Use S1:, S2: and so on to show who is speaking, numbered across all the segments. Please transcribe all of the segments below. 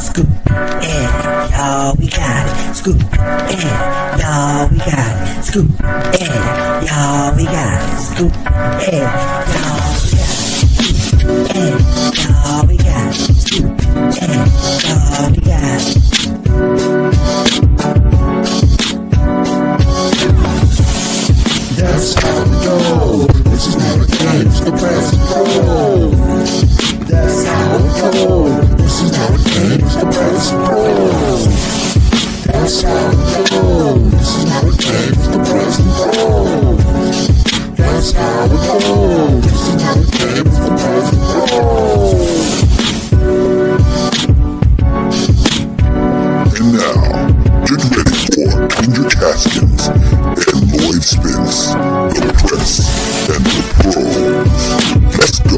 S1: Scoop, yeah, y'all, we got it. Scoop, yeah, y'all, we got it. Scoop, yeah, y'all, we got it. Scoop, yeah, y'all, we got it. Scoop, yeah, y'all, we got it. Scoop, yeah, y'all, we got it.
S2: That's how we go. This is how it games the press pro. That's how we go. This is how it games the press pro. That's how we go. This is how it games the press pro. That's how we go. This is how it games the press pro. And now, get ready for Kendrick Haskins and Lloyd Spence, the press and the pros. Let's go.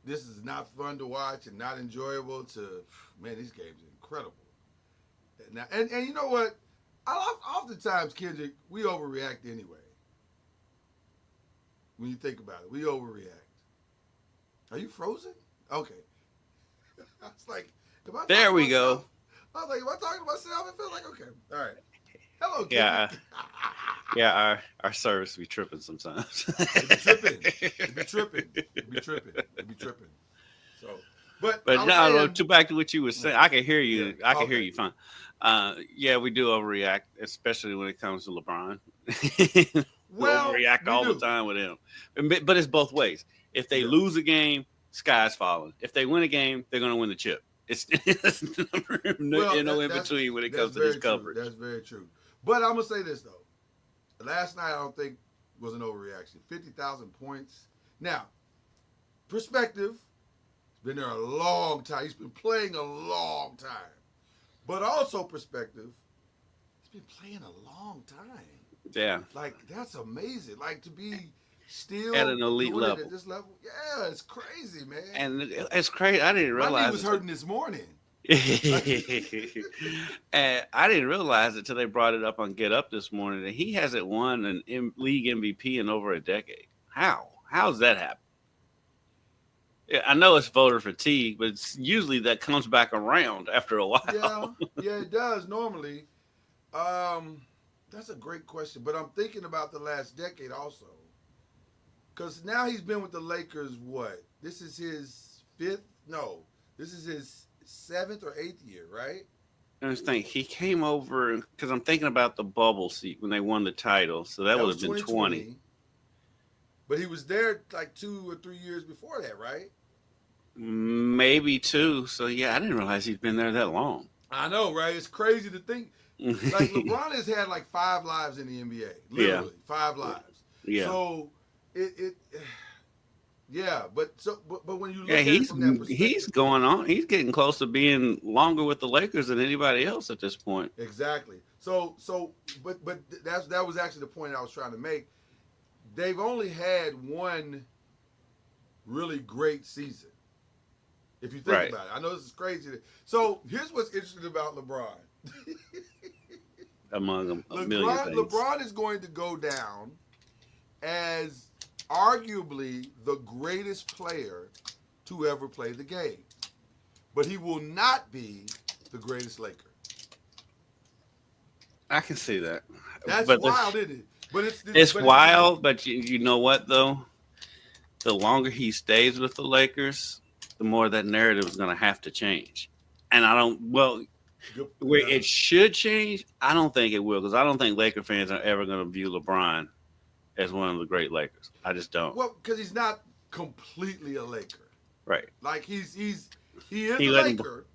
S3: This is not fun to watch and not enjoyable to, man, these games are incredible. Now, and you know what? Oftentimes, Kendrick, we overreact anyway. When you think about it, we overreact. Are you frozen? Okay. I was like,
S4: there we go.
S3: I was like, am I talking to myself? It feels like, okay. All right. Hello,
S4: yeah.
S3: Kendrick.
S4: Yeah, our service be tripping sometimes.
S3: It be tripping. So, but
S4: no, back to what you were saying. I can hear you.
S3: Yeah,
S4: I can hear you fine. Yeah, we do overreact, especially when it comes to LeBron. We overreact all the time with him. But it's both ways. If they lose a game, sky's falling. If they win a game, they're going to win the chip. It's no in between when it comes to this coverage.
S3: That's very true. But I'm going to say this, though. Last night, I don't think was an overreaction. 50,000 points. Now, perspective. He's been there a long time. He's been playing a long time. But also perspective. He's been playing a long time.
S4: Yeah.
S3: Like, that's amazing. Like, to be still
S4: at an elite level.
S3: At this level. Yeah, it's crazy, man.
S4: And it's crazy. I didn't realize.
S3: My knee was hurting this morning.
S4: And I didn't realize it until they brought it up on Get Up this morning that he hasn't won an league MVP in over a decade. How's that happen? Yeah, I know it's voter fatigue, but usually that comes back around after a while.
S3: Yeah, it does normally. That's a great question, but I'm thinking about the last decade also, because now he's been with the Lakers. What? This is his fifth? No, this is his 7th or 8th year, right?
S4: I was thinking he came over because I'm thinking about the bubble seat when they won the title, so that would have been 20.
S3: But he was there like 2 or 3 years before that, right?
S4: Maybe 2. So yeah, I didn't realize he'd been there that long.
S3: I know, right? It's crazy to think. Like LeBron has had like 5 lives in the NBA, literally 5 lives.
S4: Yeah.
S3: So but when you look at it from that perspective,
S4: he's going on. He's getting close to being longer with the Lakers than anybody else at this point.
S3: Exactly. So but that was actually the point I was trying to make. They've only had one really great season. If you think about it, I know this is crazy. So here's what's interesting about LeBron.
S4: Among a million things.
S3: LeBron is going to go down as arguably the greatest player to ever play the game. But he will not be the greatest Laker.
S4: I can see that.
S3: That's wild, isn't it? But
S4: it's wild, but you know what, though? The longer he stays with the Lakers, the more that narrative is going to have to change. And where it should change, I don't think it will, because I don't think Laker fans are ever going to view LeBron as one of the great Lakers. I just don't.
S3: Well, because he's not completely a Laker.
S4: Right.
S3: Like he is a Laker.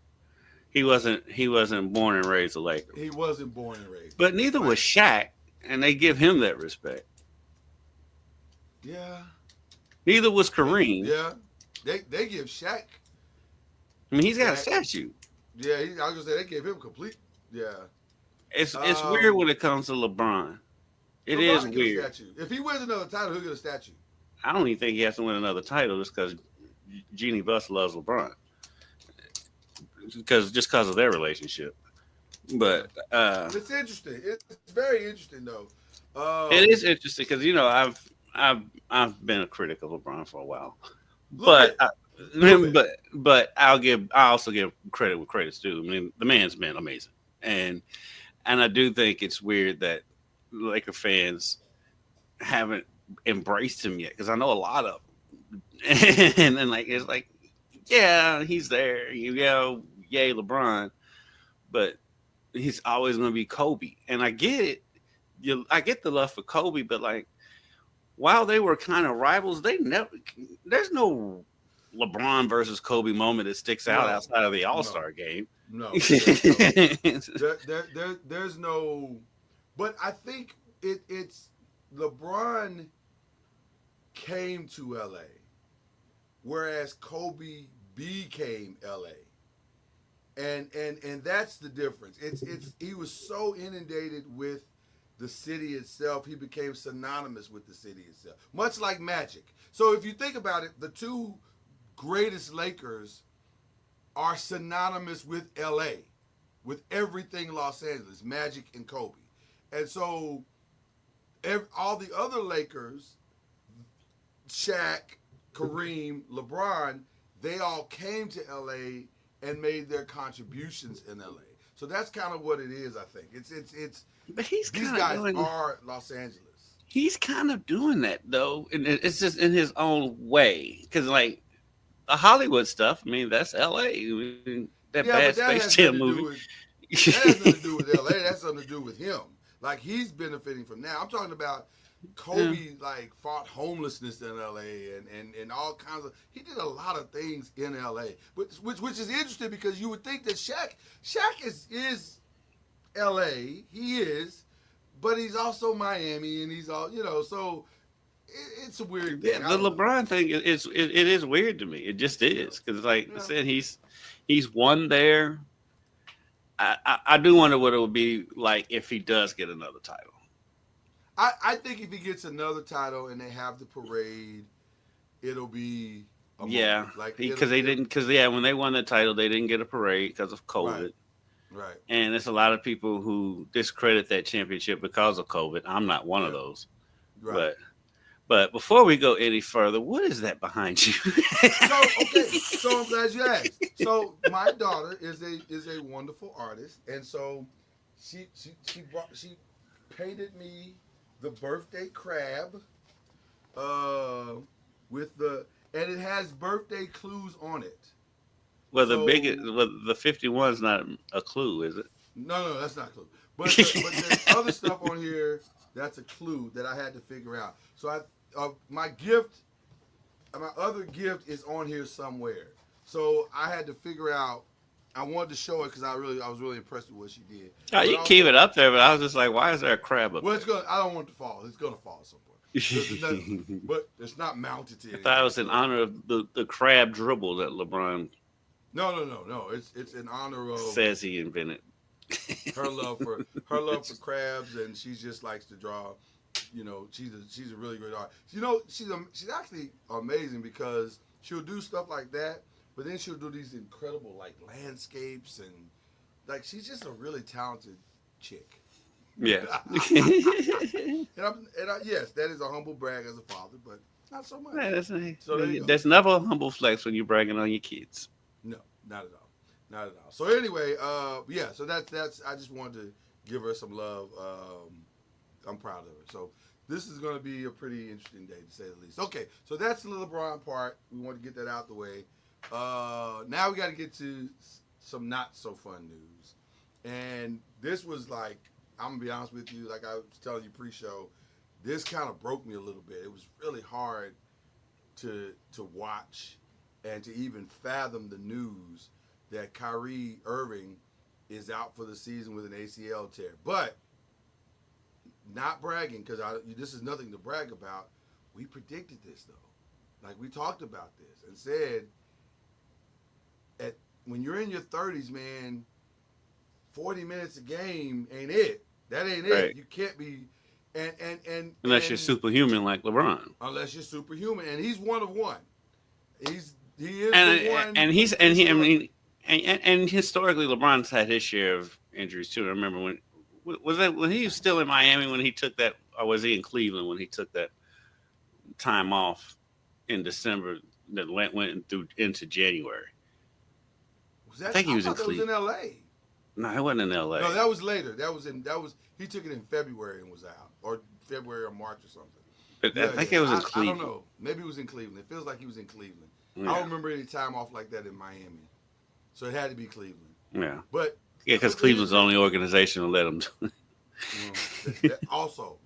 S4: He wasn't born and raised a Laker.
S3: He wasn't born and raised.
S4: But neither was Shaq, and they give him that respect.
S3: Yeah.
S4: Neither was Kareem.
S3: Yeah. They give Shaq.
S4: I mean, he's got a
S3: Shaq.
S4: statue.
S3: Yeah, I was gonna say they gave him complete. Yeah.
S4: It's weird when it comes to LeBron. It is
S3: LeBron get a
S4: weird.
S3: statue. If he wins another title, he'll get a statue.
S4: I don't even think he has to win another title just because Jeannie Buss loves LeBron. Because of their relationship. But
S3: It's interesting. It's very interesting though.
S4: it is interesting because I've been a critic of LeBron for a while,
S3: Look
S4: but
S3: at-
S4: but I also give credit where credit's due. I mean, the man's been amazing, and I do think it's weird that Laker fans haven't embraced him yet because I know a lot of them, and then like it's like, yeah, he's there, yay LeBron, but he's always going to be Kobe, and I get it. I get the love for Kobe, but like while they were kind of rivals, there's no LeBron versus Kobe moment that sticks out outside of the All-Star game.
S3: No.
S4: There's
S3: There's no. But I think it's LeBron came to LA, whereas Kobe became LA. And that's the difference. It's he was so inundated with the city itself, he became synonymous with the city itself, much like Magic. So if you think about it, the two greatest Lakers are synonymous with LA, with everything Los Angeles, Magic and Kobe. And so all the other Lakers, Shaq, Kareem, LeBron, they all came to LA and made their contributions in LA. So that's kind of what it is, I think.
S4: but he's
S3: These
S4: kind
S3: guys
S4: of doing.
S3: are Los Angeles.
S4: He's kind of doing that though, and it's just in his own way. Because like the Hollywood stuff, I mean, that's L.A. That bad Space Jam movie.
S3: That has nothing to do with LA. That's something to do with him. Like he's benefiting from that. I'm talking about Kobe. Like fought homelessness in LA and all kinds of. He did a lot of things in LA, which is interesting because you would think that Shaq is LA. He is, but he's also Miami and he's all So it's a weird thing.
S4: Yeah, the LeBron thing it is weird to me. It just is because like I said, he's won there. I do wonder what it would be like if he does get another title.
S3: I think if he gets another title and they have the parade, it'll be a moment. Like
S4: because when they won the title, they didn't get a parade because of COVID.
S3: Right.
S4: And there's a lot of people who discredit that championship because of COVID. I'm not one of those.
S3: Right.
S4: But before we go any further, what is that behind you?
S3: So I'm glad you asked. So my daughter is a wonderful artist, and so she painted me the birthday crab, and it has birthday clues on it.
S4: Well, the 51's not a clue, is it?
S3: No, that's not a clue. But there's other stuff on here that's a clue that I had to figure out. So my other gift is on here somewhere. So I had to figure out. I wanted to show it because I was really impressed with what she did.
S4: Oh, you keep it up there, but I was just like, why is there a crab up there?
S3: I don't want it to fall. It's gonna fall somewhere. But it's not mounted to anything.
S4: I thought it was in honor of the crab dribble that LeBron.
S3: No. It's in honor of
S4: says he invented.
S3: her love for crabs, and she just likes to draw. She's a really great artist. She's actually amazing because she'll do stuff like that, but then she'll do these incredible like landscapes and like she's just a really talented chick.
S4: Yeah.
S3: Yes, that is a humble brag as a father, but not so much.
S4: Yeah, there's never a humble flex when you're bragging on your kids.
S3: No, not at all. So anyway, so that's I just wanted to give her some love. I'm proud of her. So this is going to be a pretty interesting day to say the least. Okay, so that's the LeBron part. We want to get that out the way. Now we got to get to some not so fun news. And this was like, I'm going to be honest with you, like I was telling you pre-show, this kind of broke me a little bit. It was really hard to watch and to even fathom the news that Kyrie Irving is out for the season with an ACL tear. But not bragging, because this is nothing to brag about. we predicted this though. Like we talked about this and said, when you're in your 30s, man, 40 minutes a game ain't it. That ain't it.
S4: Right.
S3: You can't be, and
S4: unless you're superhuman like LeBron.
S3: Unless you're superhuman, and he's one of one. He is the one,
S4: and historically LeBron's had his share of injuries too. I remember when he was still in Miami when he took that, or was he in Cleveland when he took that time off in December that went through into January. I think he was in Cleveland.
S3: That was in L.A.
S4: No, it wasn't in L.A.
S3: No, that was later. He took it in February and was out, or February or March or something.
S4: But I think it was in Cleveland.
S3: I don't know. Maybe it was in Cleveland. It feels like he was in Cleveland.
S4: Yeah.
S3: I don't remember any time off like that in Miami, so it had to be Cleveland.
S4: Yeah,
S3: but
S4: because Cleveland's the only organization to let him.
S3: Also,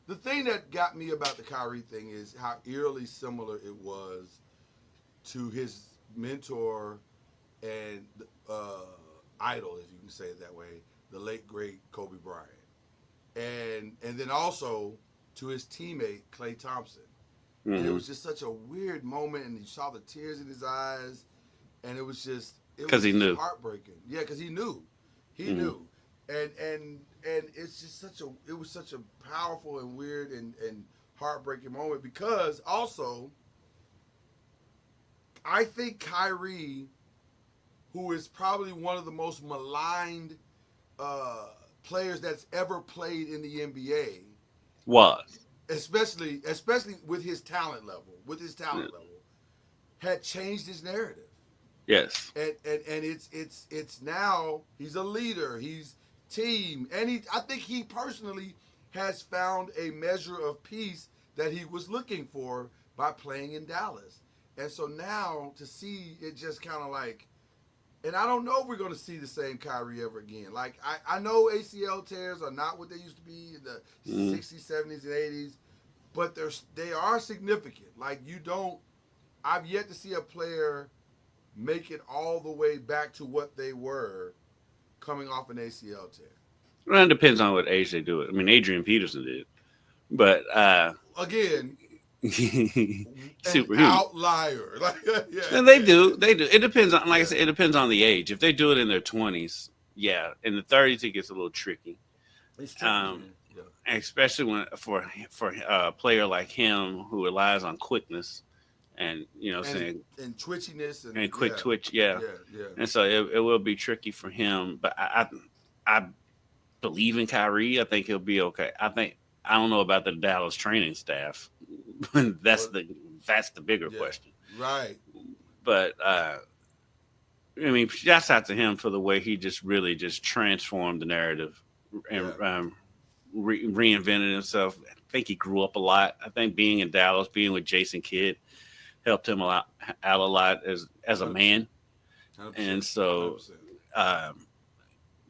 S3: the thing that got me about the Kyrie thing is how eerily similar it was to his mentor and idol, if you can say it that way, the late great Kobe Bryant, and then also to his teammate Klay Thompson. Mm-hmm. And it was just such a weird moment, and you saw the tears in his eyes, and it was just
S4: he knew,
S3: heartbreaking. Yeah, because he knew, knew, and it's just it was such a powerful and weird and heartbreaking moment, because also I think Kyrie, who is probably one of the most maligned players that's ever played in the NBA, especially with his talent level, had changed his narrative.
S4: Yes.
S3: And it's now he's a leader, he's team, and I think he personally has found a measure of peace that he was looking for by playing in Dallas. And so now to see it just kind of like, and I don't know if we're going to see the same Kyrie ever again. Like, I know ACL tears are not what they used to be in the 60s, 70s, and 80s, but they are significant. Like, I've yet to see a player make it all the way back to what they were coming off an ACL tear.
S4: Well, it depends on what age they do it. I mean, Adrian Peterson did. But,
S3: again,
S4: superhuman
S3: outlier. Yeah.
S4: And they do. It depends on, like I said, it depends on the age. If they do it in their 20s, yeah. In the 30s, it gets a little tricky.
S3: It's tricky,
S4: especially when for a player like him who relies on quickness and saying
S3: and twitchiness
S4: and quick twitch, yeah. And so it will be tricky for him. But I believe in Kyrie. I think he'll be okay. I don't know about the Dallas training staff. That's the bigger question.
S3: Right.
S4: But I mean, shouts out to him for the way he just really just transformed the narrative and reinvented himself. I think he grew up a lot. I think being in Dallas, being with Jason Kidd, helped him out a lot as a man. 100%, and so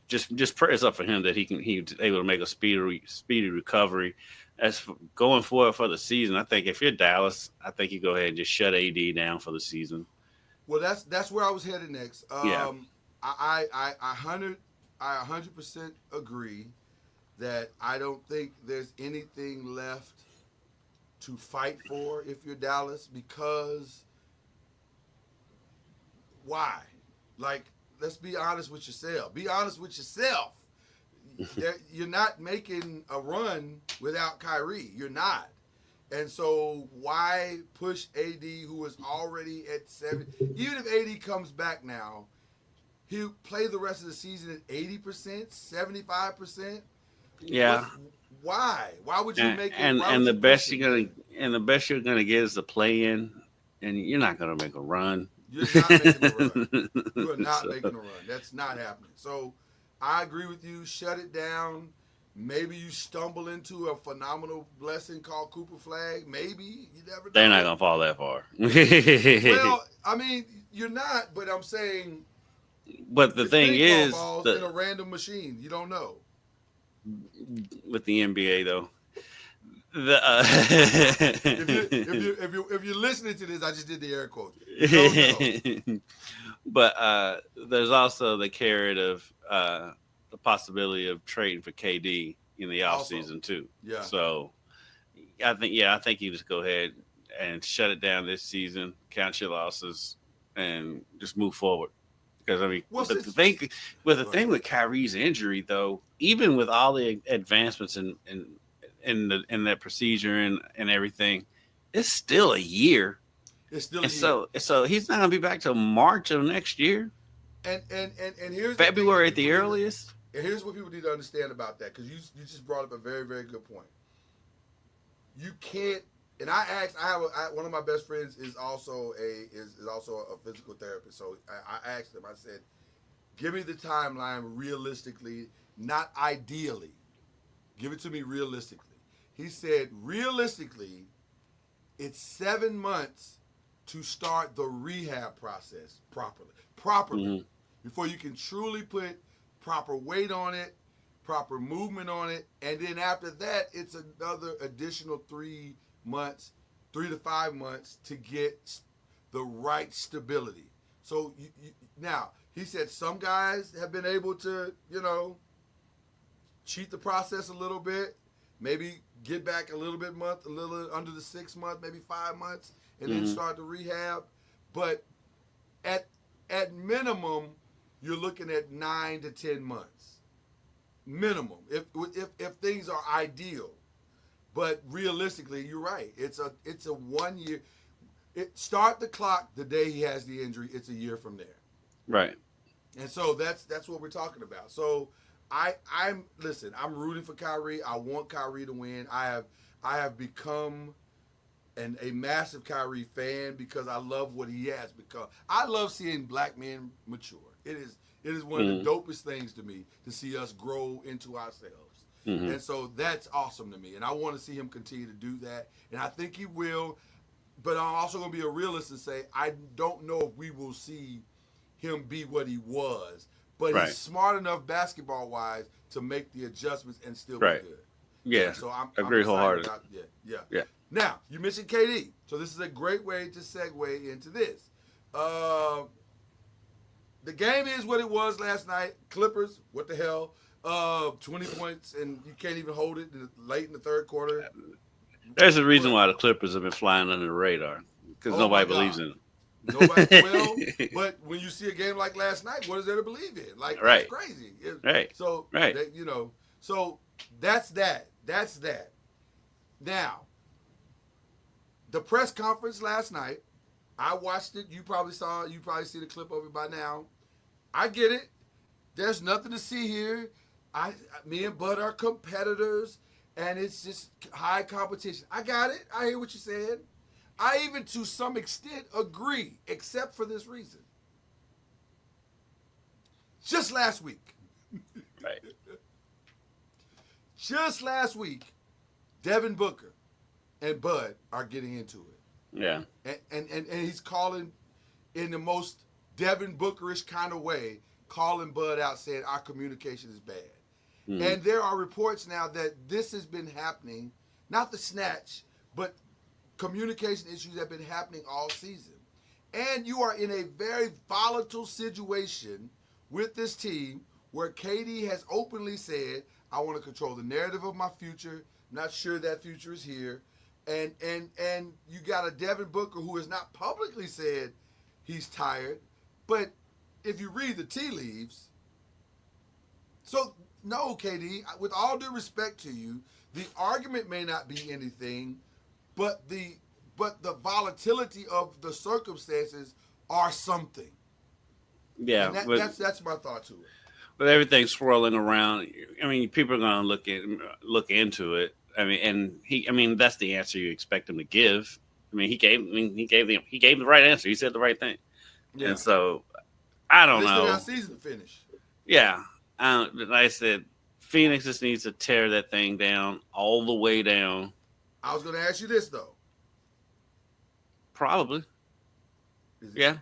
S4: just prayers up for him that he's able to make a speedy recovery. As for going forward for the season, I think if you're Dallas, I think you go ahead and just shut AD down for the season.
S3: Well, that's where I was headed next.
S4: Yeah.
S3: I 100% agree that I don't think there's anything left to fight for if you're Dallas, because why? Like, let's be honest with yourself. Be honest with yourself. You're not making a run without Kyrie. You're not. And so why push AD, who is already at 7? Even if AD comes back now, he'll play the rest of the season at 80%, 75%.
S4: Yeah.
S3: Why? Why would you make it?
S4: And the best you're gonna get is the play in, and you're not gonna make a run.
S3: You're not making a run. You are not making a run. That's not happening. So I agree with you. Shut it down. Maybe you stumble into a phenomenal blessing called Cooper Flag. Maybe. You never know.
S4: They're not going to fall that far.
S3: Well, I mean, you're not, but I'm saying.
S4: But the thing is.
S3: In a random machine. You don't know.
S4: With the NBA, though.
S3: If you're listening to this, I just did the air quotes. You don't know.
S4: But there's also the carrot of the possibility of trading for KD in the
S3: Also.
S4: offseason too.
S3: Yeah.
S4: So I think you just go ahead and shut it down this season, count your losses, and just move forward. Because I mean,
S3: Well,
S4: the
S3: since-
S4: thing
S3: Go
S4: thing with Kyrie's injury, though, even with all the advancements in that procedure and everything, it's still a year.
S3: It's still a
S4: And
S3: year.
S4: so he's not gonna be back till March of next year,
S3: And here's
S4: February
S3: the
S4: at the
S3: thing that people need to-
S4: earliest.
S3: And here's what people need to understand about that, because you just brought up a very, very good point. You can't. And I one of my best friends is also a physical therapist. So I asked him. I said, "Give me the timeline realistically, not ideally. Give it to me realistically." He said, "Realistically, it's 7 months to start the rehab process properly,
S4: Mhm.
S3: before you can truly put proper weight on it, proper movement on it, and then after that, it's another additional 3 to 5 months to get the right stability." So now he said some guys have been able to, cheat the process a little bit, maybe get back a little under the 6 months, maybe 5 months, and then start the rehab. But at minimum, you're looking at 9 to 10 months minimum if things are ideal. But realistically, you're right. It's a 1 year. Start the clock the day he has the injury. It's a year from there.
S4: Right.
S3: And so that's what we're talking about. So I'm rooting for Kyrie. I want Kyrie to win. I have become a massive Kyrie fan because I love what he has become. I love seeing black men mature. It is one of the dopest things to me to see us grow into ourselves.
S4: Mm-hmm.
S3: And so that's awesome to me. And I want to see him continue to do that. And I think he will. But I'm also going to be a realist and say I don't know if we will see him be what he was. But
S4: Right.
S3: he's smart enough basketball-wise to make the adjustments and still
S4: Right.
S3: be good.
S4: Yeah.
S3: So I'm
S4: agree
S3: excited
S4: wholeheartedly.
S3: about- yeah.
S4: Yeah.
S3: Now, you mentioned KD. So this is a great way to segue into this. The game is what it was last night. Clippers, what the hell? 20 points, and you can't even hold it late in the third quarter.
S4: There's a reason why the Clippers have been flying under the radar because
S3: Oh
S4: nobody
S3: my
S4: believes
S3: God.
S4: in them.
S3: Nobody will. But when you see a game like last night, what is there to believe in? Like,
S4: Right.
S3: that's crazy.
S4: Right.
S3: So,
S4: Right.
S3: So that's that. That's that. Now, the press conference last night, I watched it. You probably saw it. You probably see the clip of it by now. I get it. There's nothing to see here. Me and Bud are competitors, and it's just high competition. I got it. I hear what you said. I even, to some extent, agree, except for this reason. Just last week,
S4: Right.
S3: Just last week, Devin Booker and Bud are getting into it.
S4: Yeah.
S3: And he's calling in the most Devin Bookerish kind of way, calling Bud out, saying our communication is bad.
S4: Mhm.
S3: And there are reports now that this has been happening, not the snatch, but communication issues have been happening all season. And you are in a very volatile situation with this team where KD has openly said, I want to control the narrative of my future. Not sure that future is here. And you got a Devin Booker who has not publicly said he's tired. But if you read the tea leaves, so no, KD, with all due respect to you, the argument may not be anything, but the volatility of the circumstances are something.
S4: Yeah.
S3: And that's my thought to it.
S4: With everything swirling around, I mean, people are going to look into it. I mean, that's the answer you expect him to give. I mean, he gave the right answer. He said the right thing.
S3: Yeah.
S4: And so, I don't
S3: They still
S4: know.
S3: got season to finish.
S4: Yeah. Like I said, Phoenix just needs to tear that thing down all the way down.
S3: I was going to ask you this, though.
S4: Probably.
S3: Is it-
S4: Yeah,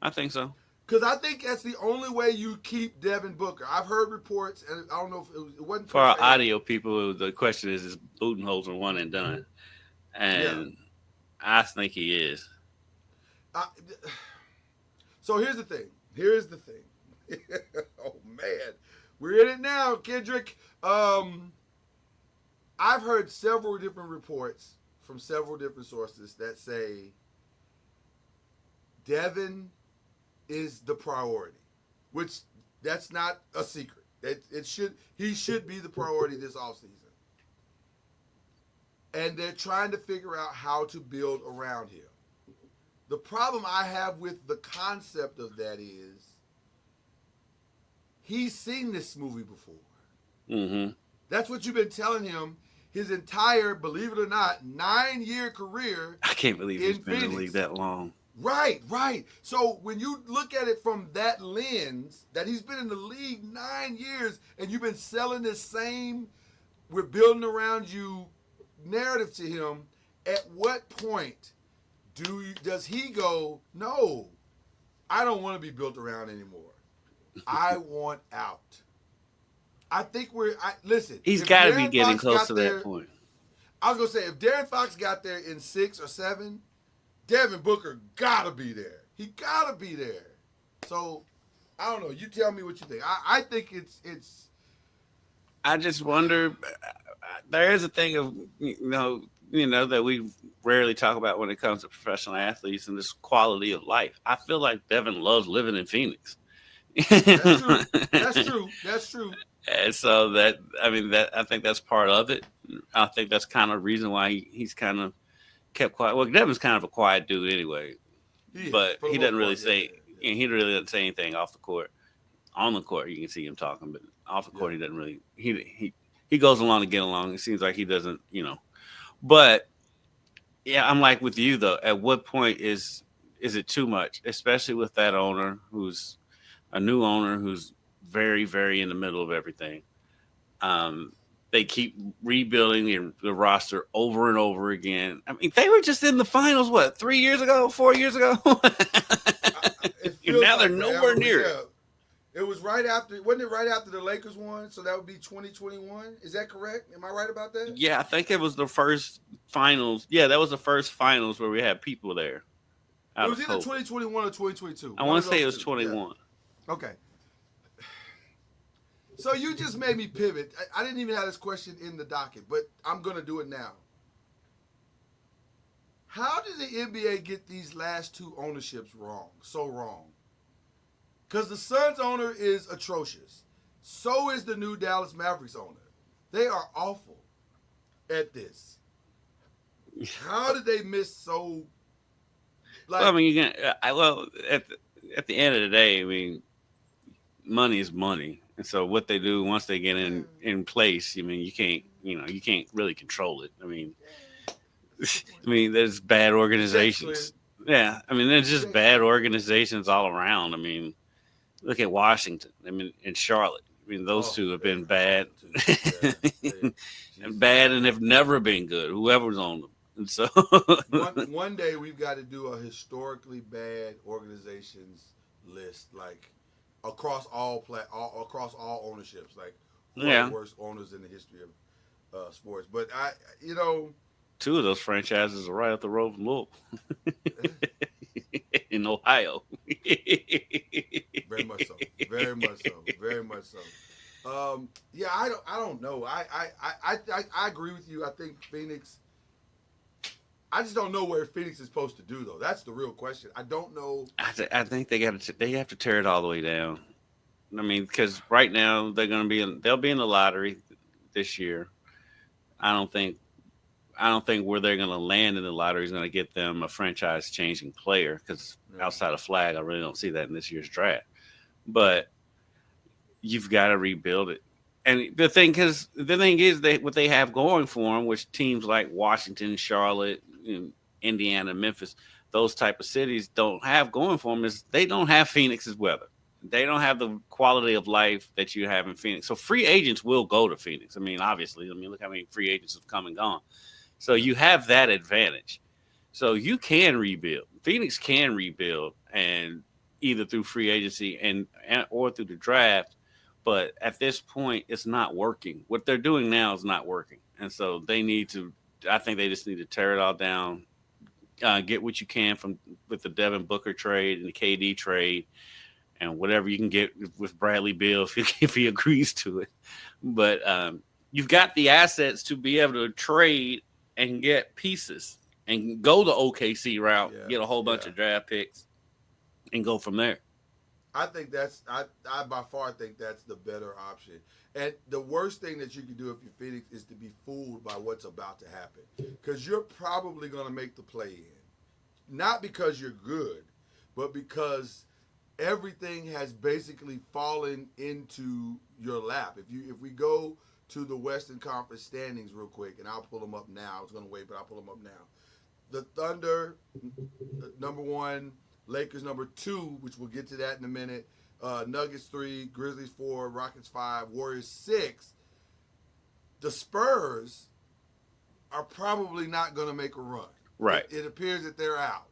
S4: I think so.
S3: Because I think that's the only way you keep Devin Booker. I've heard reports, and I don't know if it wasn't
S4: For our audio people, the question is Budenholzer one and done? And I think he is.
S3: So here's the thing. Oh, man. We're in it now, Kendrick. I've heard several different reports from several different sources that say Devin is the priority, which that's not a secret. He should be the priority this offseason. And they're trying to figure out how to build around him. The problem I have with the concept of that is he's seen this movie before.
S4: Mm-hmm.
S3: That's what you've been telling him his entire, believe it or not, 9-year career.
S4: I can't believe he's been
S3: Phoenix.
S4: in the league that long.
S3: Right. So when you look at it from that lens, that he's been in the league 9 years and you've been selling this same, we're building around you narrative to him, at what point does he go, no, I don't want to be built around anymore. I want out. I think listen.
S4: He's got to be getting close to that point.
S3: I was going to say, if Darren Fox got there in 6 or 7, Devin Booker got to be there. He got to be there. So, I don't know. You tell me what you think. I think it's.
S4: I just wonder. There is a thing of that we rarely talk about when it comes to professional athletes and this quality of life. I feel like Devin loves living in Phoenix.
S3: That's true.
S4: And so I think that's part of it. I think that's kind of the reason why he's kind of kept quiet. Well, Devin's kind of a quiet dude anyway, but he doesn't really say. Yeah. He really doesn't say anything off the court. On the court, you can see him talking, but off the court, he doesn't really. He goes along to get along. It seems like he doesn't, But yeah, I'm like with you though. At what point is it too much, especially with that owner who's a new owner who's very, very in the middle of everything? They keep rebuilding the roster over and over again. I mean, they were just in the finals, 3 years ago, 4 years ago? Now they're nowhere near it.
S3: It was right after, wasn't it right after the Lakers won? So that would be 2021. Is that correct? Am I right about that?
S4: Yeah, I think it was the first finals. Yeah, that was the first finals where we had people there.
S3: It was either 2021 or 2022.
S4: I want to say it was 21.
S3: Yeah. Okay. So you just made me pivot. I didn't even have this question in the docket, but I'm going to do it now. How did the NBA get these last 2 ownerships wrong? So wrong. Because the Suns owner is atrocious. So is the new Dallas Mavericks owner. They are awful at this. How did they miss so?
S4: Well, I mean, at the end of the day, I mean, money is money, and so what they do once they get in place, I mean, you can't really control it. I mean, there's bad organizations. Yeah, I mean, there's just bad organizations all around. I mean. Look at Washington. I mean, in Charlotte. I mean, those two have been bad, and have never been good. Whoever's on them, and so
S3: one day we've got to do a historically bad organizations list, like across all ownerships, like who are the worst owners in the history of sports. But
S4: 2 of those franchises are right up the road from Louisville. In Ohio.
S3: Very much so. Yeah, I don't know. I agree with you. I think Phoenix. I just don't know where Phoenix is supposed to do though. That's the real question. I don't know.
S4: I think they have to tear it all the way down. I mean, because right now they'll be in the lottery this year. I don't think where they're going to land in the lottery is going to get them a franchise-changing player because outside of Flag, I really don't see that in this year's draft. But you've got to rebuild it. And the thing is, what they have going for them, which teams like Washington, Charlotte, Indiana, Memphis, those type of cities don't have going for them, is they don't have Phoenix's weather. They don't have the quality of life that you have in Phoenix. So free agents will go to Phoenix. I mean, obviously, look how many free agents have come and gone. So you have that advantage. So you can rebuild. Phoenix can rebuild, and either through free agency and or through the draft. But at this point, it's not working. What they're doing now is not working. And so they need to, I think they just need to tear it all down, get what you can with the Devin Booker trade and the KD trade, and whatever you can get with Bradley Beal if he agrees to it. But you've got the assets to be able to trade and get pieces and go the OKC route, get a whole bunch of draft picks, and go from there.
S3: I think that's I by far think that's the better option. And the worst thing that you can do if you're Phoenix is to be fooled by what's about to happen, because you're probably going to make the play-in, not because you're good, but because everything has basically fallen into your lap. If we go to the Western Conference standings real quick, and I'll pull them up now. I was going to wait, but I'll pull them up now. The Thunder, number 1. Lakers number 2, which we'll get to that in a minute. Nuggets 3, Grizzlies 4, Rockets 5, Warriors 6. The Spurs are probably not going to make a run.
S4: Right.
S3: It appears that they're out.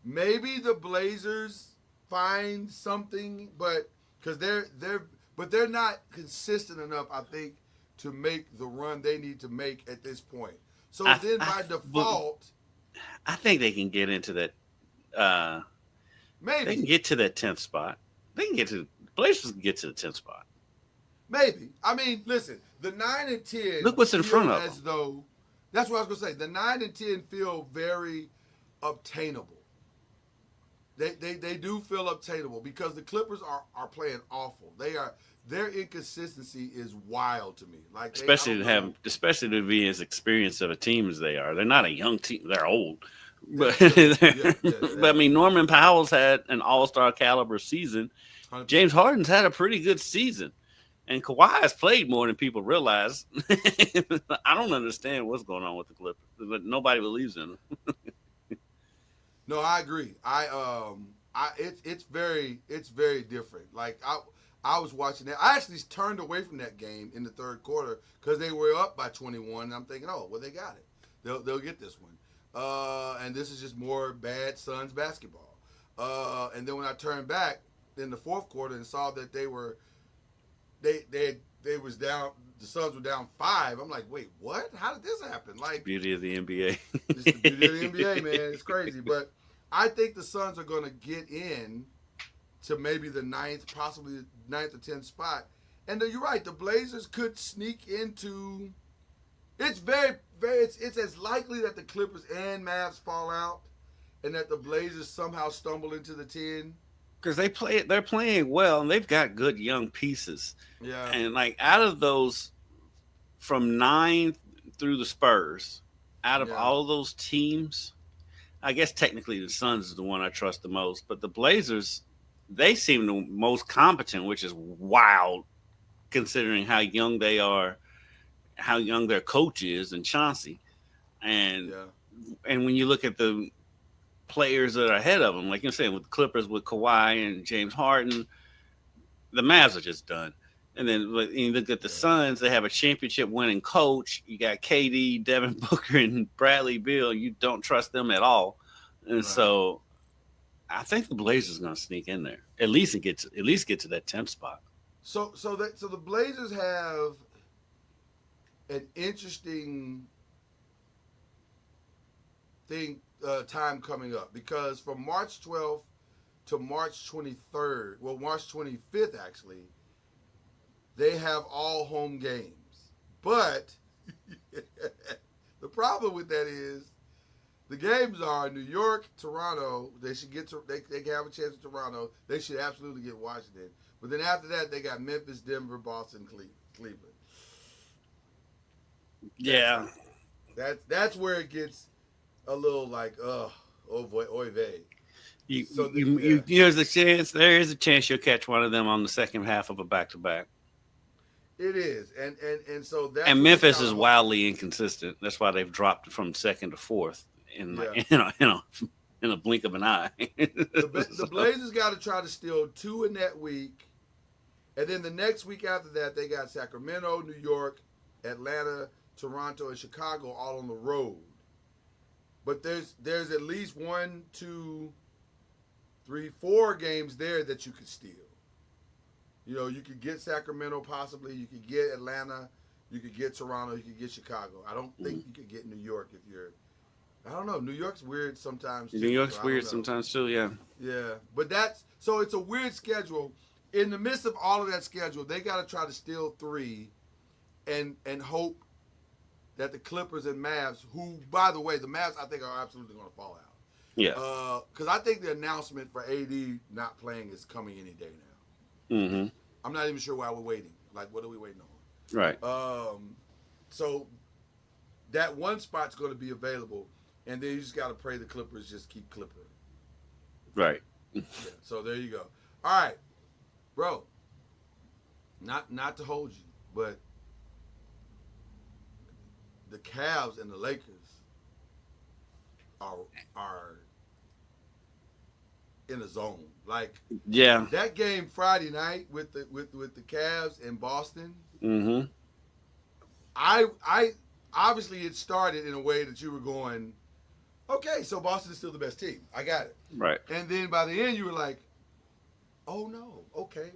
S3: Maybe the Blazers find something, but because they're not consistent enough, I think, to make the run they need to make at this point. So by default,
S4: I think they can get into that.
S3: Maybe
S4: they can get to that 10th spot. They can get to Blazers can get to the 10th spot.
S3: Maybe. I mean, listen, the 9 and 10.
S4: Look what's in front of them.
S3: As though that's what I was gonna say. The 9 and 10 feel very obtainable. They do feel obtainable because the Clippers are playing awful. Their inconsistency is wild to me. Like
S4: especially to be as experienced of a team as they are. They're not a young team. They're old. But, but I mean, Norman Powell's had an all-star caliber season. 100%. James Harden's had a pretty good season. And Kawhi has played more than people realize. I don't understand what's going on with the Clippers. But nobody believes in them.
S3: No, I agree. It's very different. Like I was watching that. I actually turned away from that game in the third quarter because they were up by 21. And I'm thinking, oh, well, they got it. They'll get this one. And this is just more bad Suns basketball. And then when I turned back in the fourth quarter and saw that they was down, the Suns were down 5. I'm like, wait, what? How did this happen? Like,
S4: beauty of the NBA.
S3: It's the beauty of the NBA, man. It's crazy, but I think the Suns are going to get in to maybe the 9th, possibly the 9th or 10th spot. And you're right, the Blazers could sneak into. It's it's as likely that the Clippers and Mavs fall out and that the Blazers somehow stumble into the 10.
S4: Because they're playing well and they've got good young pieces.
S3: Yeah.
S4: And like out of those from 9 through the Spurs, out of all of those teams, I guess technically the Suns is the one I trust the most, but the Blazers, they seem the most competent, which is wild considering how young they are, how young their coach is, and Chauncey. And when you look at the players that are ahead of them, like you're saying, with the Clippers, with Kawhi and James Harden, the Mavs are just done. And then when you look at the Suns, they have a championship winning coach. You got KD, Devin Booker, and Bradley Beal. You don't trust them at all. And so I think the Blazers are going to sneak in there. At least get to that 10th spot.
S3: So the Blazers have an interesting time coming up, because from March 12th to March 23rd, well, March 25th actually, they have all home games. But the problem with that is the games are New York, Toronto. They should get to, they can have a chance at Toronto. They should absolutely get Washington. But then after that, they got Memphis, Denver, Boston, Cleveland.
S4: Yeah.
S3: That's where it gets a little like, oh boy, oy vey.
S4: There's a chance you'll catch one of them on the second half of a back-to-back.
S3: It is, and so that.
S4: And Memphis is wildly inconsistent. That's why they've dropped from second to fourth in a blink of an eye.
S3: The Blazers got to try to steal 2 in that week, and then the next week after that, they got Sacramento, New York, Atlanta, Toronto, and Chicago all on the road. But there's at least 1, 2, 3, 4 games there that you could steal. You know, you could get Sacramento possibly. You could get Atlanta. You could get Toronto. You could get Chicago. I don't think you could get New York if you're. I don't know. New York's weird sometimes.
S4: New York's weird sometimes too. Yeah.
S3: Yeah, but that's So it's a weird schedule. In the midst of all of that schedule, they got to try to steal 3 and hope that the Clippers and Mavs, who, by the way, the Mavs I think are absolutely going to fall out.
S4: Yeah.
S3: Because I think the announcement for AD not playing is coming any day now.
S4: Mm-hmm.
S3: I'm not even sure why we're waiting. Like, what are we waiting on?
S4: Right.
S3: So that one spot's going to be available, and then you just got to pray the Clippers just keep clippering.
S4: Right.
S3: Yeah, so there you go. All right, bro. Not to hold you, but the Cavs and the Lakers are in a zone. Like,
S4: Yeah.
S3: that game Friday night with the Cavs in Boston.
S4: Mm-hmm.
S3: I obviously it started in a way that you were going, okay, so Boston is still the best team. I got it.
S4: Right.
S3: And then by the end you were like, oh no, okay.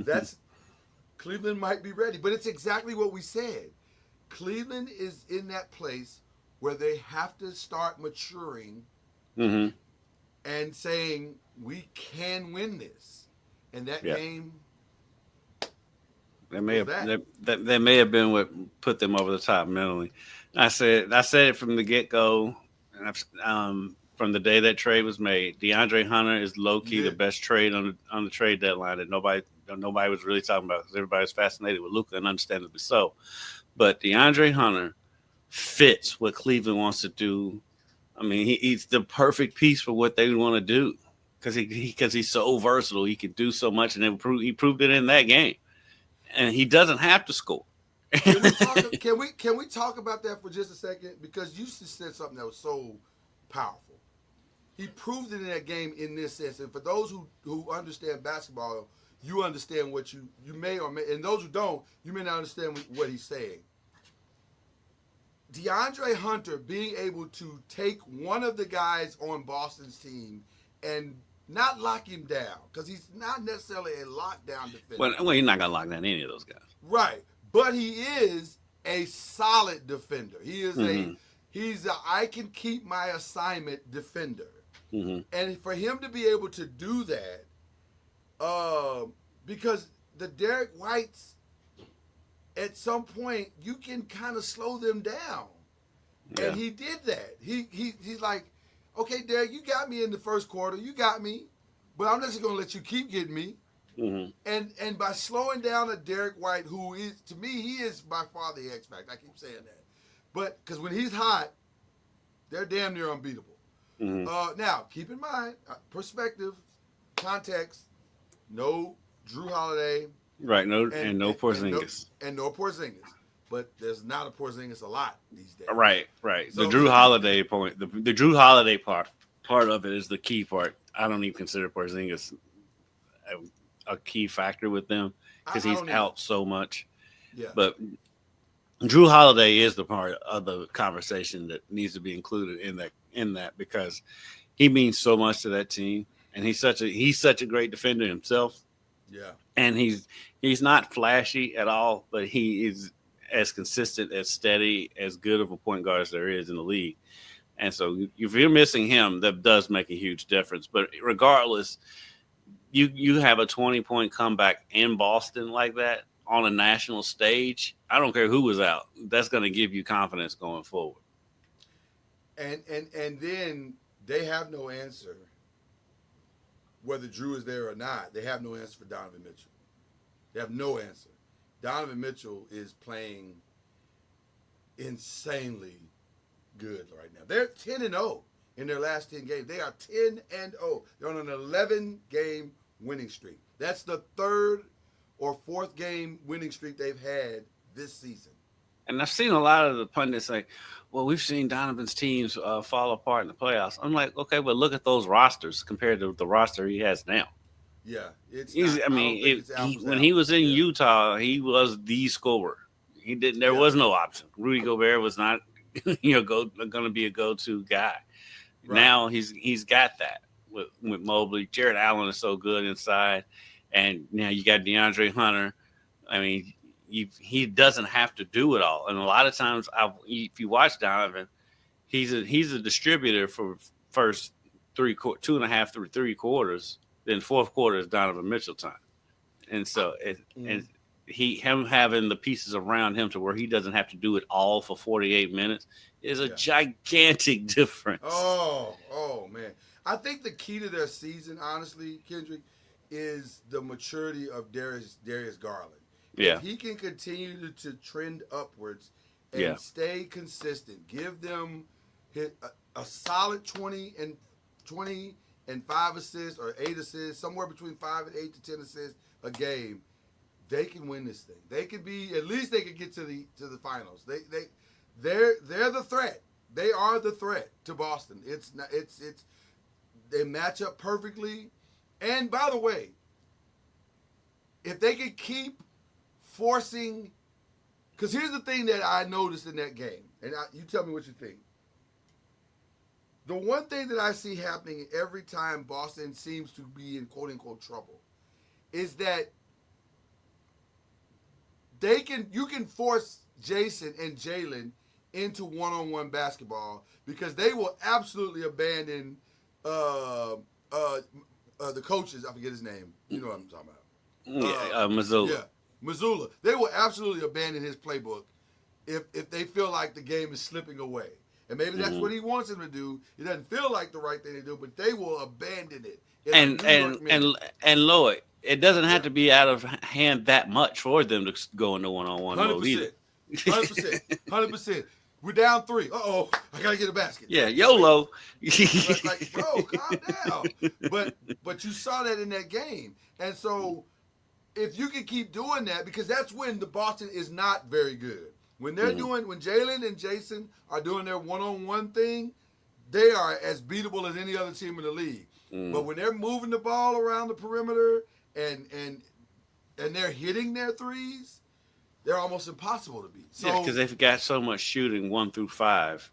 S3: That's Cleveland might be ready. But it's exactly what we said. Cleveland is in that place where they have to start maturing
S4: Mm-hmm.
S3: and saying, we can win this. And that game,
S4: That may have
S3: that?
S4: that may have been what put them over the top mentally. I said it from the get go, from the day that trade was made. DeAndre Hunter is low key the best trade on the trade deadline that nobody was really talking about because everybody was fascinated with Luka, and understandably so. But DeAndre Hunter fits what Cleveland wants to do. I mean, he's the perfect piece for what they want to do because he's so versatile. He can do so much, and he proved it in that game. And he doesn't have to score.
S3: Can we talk about that for just a second? Because you just said something that was so powerful. He proved it in that game in this sense. And for those who understand basketball, you understand what you may or may, and those who don't, you may not understand what he's saying. DeAndre Hunter being able to take one of the guys on Boston's team and not lock him down, because he's not necessarily a lockdown defender.
S4: Well, you're not going to lock down any of those guys.
S3: Right. But he is a solid defender. He is he's a I can keep my assignment defender.
S4: Mm-hmm.
S3: And for him to be able to do that, because the Derek Whites, at some point, you can kind of slow them down.
S4: Yeah.
S3: And he did that. He's like, okay, Derek, you got me in the first quarter. You got me. But I'm just going to let you keep getting me.
S4: Mm-hmm.
S3: And by slowing down a Derek White, who is, to me, he is by far the X factor. I keep saying that. But because when he's hot, they're damn near unbeatable.
S4: Mm-hmm.
S3: Now, keep in mind, perspective, context, no Drew Holiday.
S4: Right, no Porzingis.
S3: And no Porzingis. But there's not a Porzingis a lot these days.
S4: Right.
S3: So,
S4: the Drew Holiday point, the Drew Holiday part of it is the key part. I don't even consider Porzingis a key factor with them because he's out so much.
S3: Yeah.
S4: But Drew Holiday is the part of the conversation that needs to be included in that because he means so much to that team, and he's such a great defender himself.
S3: Yeah. And
S4: he's not flashy at all, but he is as consistent, as steady, as good of a point guard as there is in the league. And so if you're missing him, that does make a huge difference. But regardless, you have a 20-point comeback in Boston like that on a national stage. I don't care who was out. That's going to give you confidence going forward.
S3: And then they have no answer whether Drew is there or not. They have no answer for Donovan Mitchell. They have no answer. Donovan Mitchell is playing insanely good right now. They're 10-0 in their last 10 games. They are 10-0. They're on an 11-game winning streak. That's the third or fourth game winning streak they've had this season.
S4: And I've seen a lot of the pundits say, well, we've seen Donovan's teams fall apart in the playoffs. I'm like, okay, but look at those rosters compared to the roster he has now.
S3: Yeah.
S4: When he was in Utah, he was the scorer. There was no option. Rudy Gobert was not going to be a go-to guy. Right. Now he's got that with Mobley. Jared Allen is so good inside. And now you got DeAndre Hunter. I mean, he doesn't have to do it all. And a lot of times, if you watch Donovan, he's a distributor for first two and a half through 3 quarters, then fourth quarter is Donovan Mitchell time. And so and him having the pieces around him to where he doesn't have to do it all for 48 minutes is a gigantic difference.
S3: Oh man. I think the key to their season, honestly, Kendrick, is the maturity of Darius Garland.
S4: Yeah.
S3: If he can continue to trend upwards and stay consistent, give them a solid 20 and 5 assists or 8 assists, somewhere between 5 and 8 to 10 assists a game, they can win this thing. They could be, at least they could get to the finals. They're the threat. They are the threat to Boston. They match up perfectly. And by the way, if they could keep forcing, because here's the thing that I noticed in that game, and you tell me what you think. The one thing that I see happening every time Boston seems to be in quote-unquote trouble is that you can force Jason and Jalen into one-on-one basketball because they will absolutely abandon the coaches. I forget his name. You know what I'm talking about.
S4: Mazzulla.
S3: Yeah, Mazzulla. They will absolutely abandon his playbook if they feel like the game is slipping away. And maybe that's what he wants him to do. It doesn't feel like the right thing to do, but they will abandon it.
S4: And Lloyd, it doesn't have to be out of hand that much for them to go into one-on-one mode either.
S3: 100%. We're down 3. Uh-oh, I gotta get a basket.
S4: Yeah, YOLO.
S3: Like, bro, calm down. But you saw that in that game, and so if you can keep doing that, because that's when the Boston is not very good. When they're when Jalen and Jason are doing their one-on-one thing, they are as beatable as any other team in the league. But when they're moving the ball around the perimeter and they're hitting their threes, they're almost impossible to beat. So,
S4: because they've got so much shooting 1 through 5.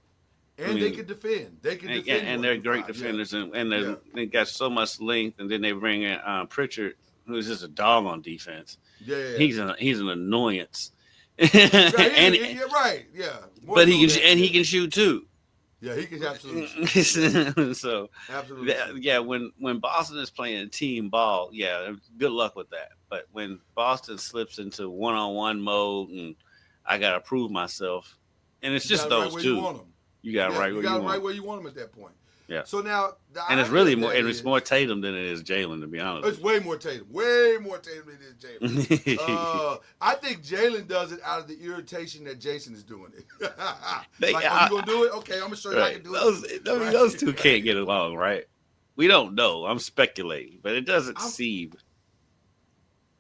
S3: And they can defend.
S4: And they're great defenders, and they got so much length. And then they bring in Pritchard, who's just a dog on defense.
S3: Yeah.
S4: He's an annoyance.
S3: Right.
S4: But he can shoot too.
S3: Yeah, he can absolutely shoot.
S4: So
S3: absolutely.
S4: When Boston is playing team ball, good luck with that. But when Boston slips into one-on-one mode and I gotta prove myself, and it's just those two. You got right
S3: where you want them at that point.
S4: Yeah.
S3: So now,
S4: it's really more. And it's more Tatum than it is Jalen, to be honest.
S3: It's way more Tatum. Way more Tatum than it is Jalen. I think Jalen does it out of the irritation that Jason is doing it. You gonna do it? Okay, I'm gonna show you I can do it.
S4: Those two can't get along, right? We don't know. I'm speculating, but it doesn't seem.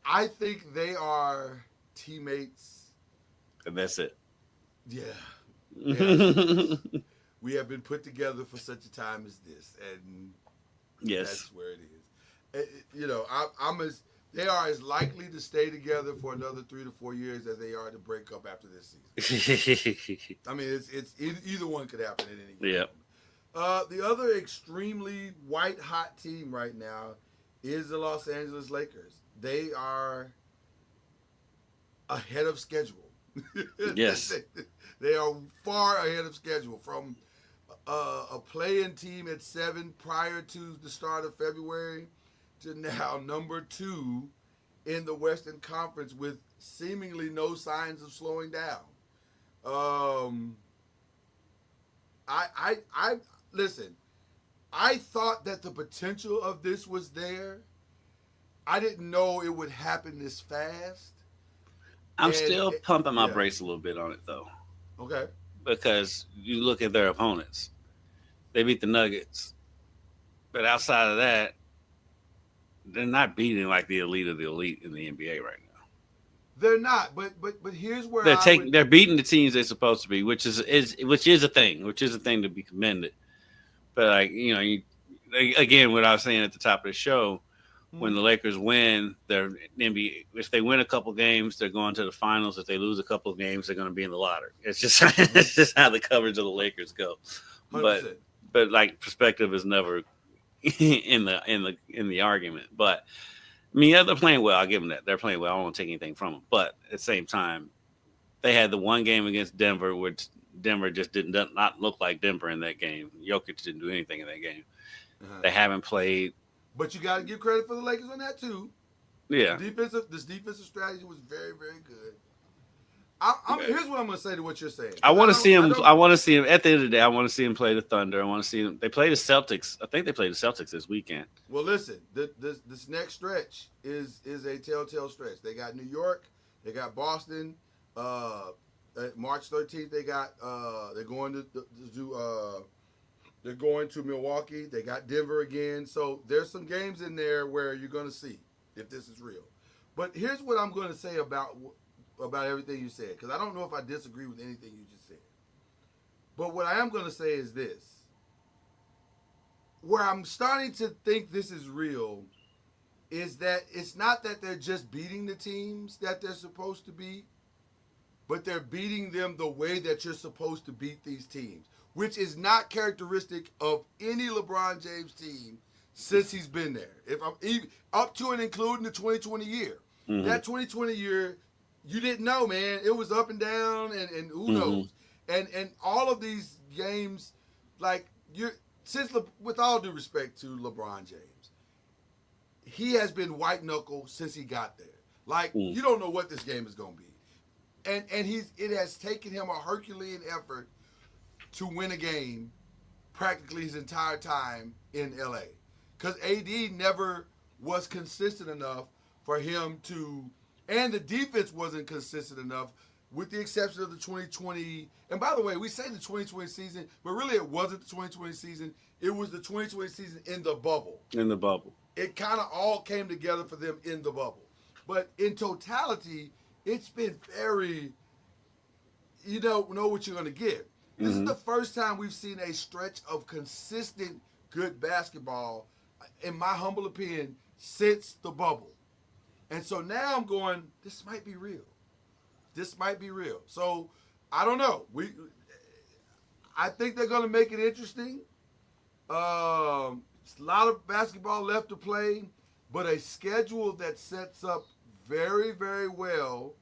S3: I think they are teammates,
S4: and that's it.
S3: Yeah. We have been put together for such a time as this, and that's where it is. They are as likely to stay together for another 3 to 4 years as they are to break up after this season. I mean, it's either one could happen at any time. Yeah. The other extremely white hot team right now is the Los Angeles Lakers. They are ahead of schedule.
S4: Yes.
S3: They are far ahead of schedule from a play-in team at 7 prior to the start of February to now number 2 in the Western Conference with seemingly no signs of slowing down. I listen. I thought that the potential of this was there. I didn't know it would happen this fast.
S4: I'm still pumping my brakes a little bit on it, though.
S3: Okay.
S4: Because you look at their opponents. They beat the Nuggets. But outside of that, they're not beating like the elite of the elite in the NBA right now.
S3: They're not, but here's where
S4: they're beating the teams they're supposed to be, which is a thing to be commended. But again, what I was saying at the top of the show, when the Lakers win, if they win a couple games, they're going to the finals. If they lose a couple of games, they're going to be in the lottery. It's just how the coverage of the Lakers go.
S3: 100%.
S4: But like perspective is never in the argument. But I mean, they're playing well. I'll give them that. They're playing well. I don't want to take anything from them. But at the same time, they had the one game against Denver, which Denver just did not look like Denver in that game. Jokic didn't do anything in that game. They haven't played.
S3: But you got to give credit for the Lakers on that too.
S4: Yeah.
S3: This defensive strategy was very, very good. Here's what I'm going to say to what you're saying.
S4: I want to see him. I want to see him at the end of the day. I want to see him play the Thunder. I want to see him. They play the Celtics. I think they played the Celtics this weekend.
S3: Well, listen, this next stretch is a telltale stretch. They got New York. They got Boston. March 13th, they're going to Milwaukee. They got Denver again. So there's some games in there where you're going to see if this is real. But here's what I'm going to say about everything you said, because I don't know if I disagree with anything you just said. But what I am going to say is this. Where I'm starting to think this is real is that it's not that they're just beating the teams that they're supposed to beat, but they're beating them the way that you're supposed to beat these teams, which is not characteristic of any LeBron James team since he's been there. If I'm up to and including the 2020 year. Mm-hmm. That 2020 year, you didn't know, man. It was up and down, and who knows. And all of these games, like with all due respect to LeBron James, he has been white knuckle since he got there. Like you don't know what this game is gonna be. And it has taken him a Herculean effort to win a game practically his entire time in LA. Because AD never was consistent enough for him to, and the defense wasn't consistent enough, with the exception of the 2020. And by the way, we say the 2020 season, but really it wasn't the 2020 season. It was the 2020 season in the bubble. In the bubble. It kind of all came together for them in the bubble. But in totality, it's been very, you don't know what you're going to get. This is the first time we've seen a stretch of consistent good basketball, in my humble opinion, since the bubble. And so now I'm going, this might be real. This might be real. So I don't know. I think they're going to make it interesting. A lot of basketball left to play, but a schedule that sets up very, very well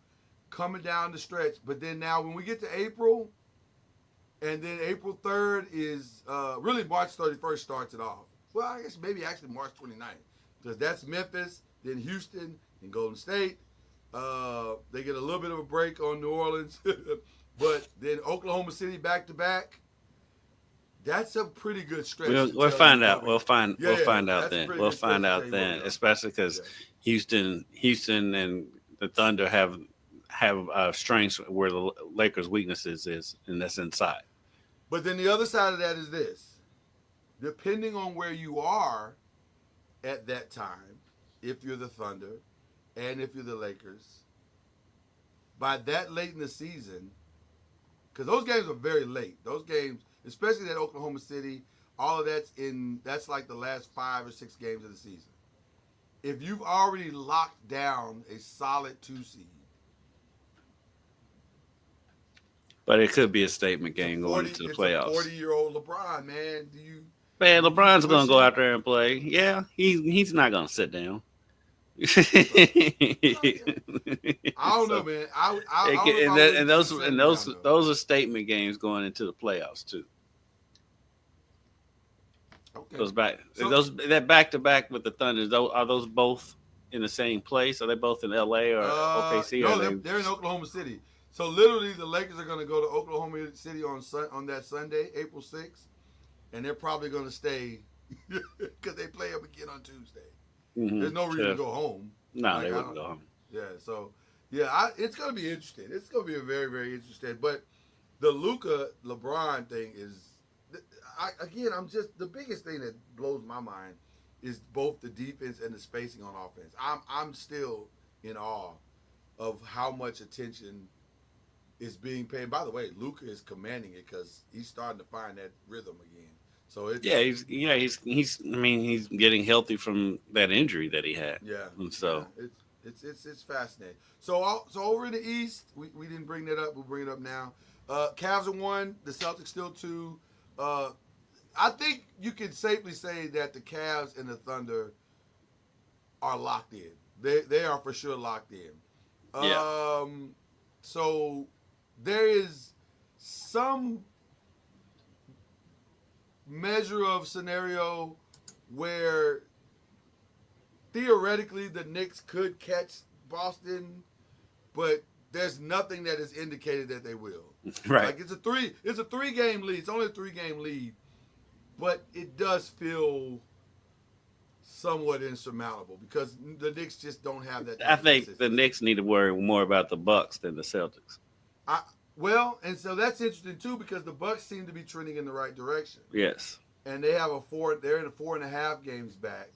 S3: coming down the stretch. But then now when we get to April, and then April 3rd is really March 31st starts it off. Well, I guess maybe actually March 29th, because that's Memphis, then Houston, and Golden State. They get a little bit of a break on New Orleans, but then Oklahoma City back to back. That's a pretty good stretch.
S4: We'll find out. We'll find out then. We'll find out then, especially because Houston and the Thunder have strengths where the Lakers' weaknesses is, and that's inside.
S3: But then the other side of that is this. Depending on where you are at that time, if you're the Thunder and if you're the Lakers, by that late in the season, because those games are very late. Those games, especially that Oklahoma City, all of that's like the last 5 or 6 games of the season. If you've already locked down a solid 2 seed,
S4: but it could be a statement game going into the playoffs.
S3: 40-year-old LeBron, man.
S4: Man, LeBron's going to go out there and play. Yeah, he's not going to sit down.
S3: I don't know, man.
S4: Those are statement games going into the playoffs too.
S3: Okay.
S4: That back to back with the Thunder. Are those both in the same place? Are they both in LA or OKC?
S3: No, they're in Oklahoma City. So literally, the Lakers are going to go to Oklahoma City on that Sunday, April 6th, and they're probably going to stay because they play them again on Tuesday. Mm-hmm. There's no reason to go home.
S4: No, they wouldn't go home.
S3: Yeah, so it's going to be interesting. It's going to be a very, very interesting. But the Luka LeBron thing is, the biggest thing that blows my mind is both the defense and the spacing on offense. I'm still in awe of how much attention is being paid. By the way, Luka is commanding it because he's starting to find that rhythm again. So he's getting healthy from that injury that he had. Yeah. And so it's fascinating. So over in the East, we didn't bring that up. We'll bring it up now. Cavs are 1, the Celtics still 2. I think you can safely say that the Cavs and the Thunder are locked in. They are for sure locked in. Yeah. So there is some measure of scenario where theoretically the Knicks could catch Boston, but there's nothing that has indicated that they will.
S4: Right.
S3: Like it's a 3-game lead. It's only a 3-game lead, but it does feel somewhat insurmountable because the Knicks just don't have that.
S4: I think the Knicks need to worry more about the Bucks than the Celtics.
S3: Well, and so that's interesting too because the Bucks seem to be trending in the right direction.
S4: Yes.
S3: And they have they're in 4.5 games back.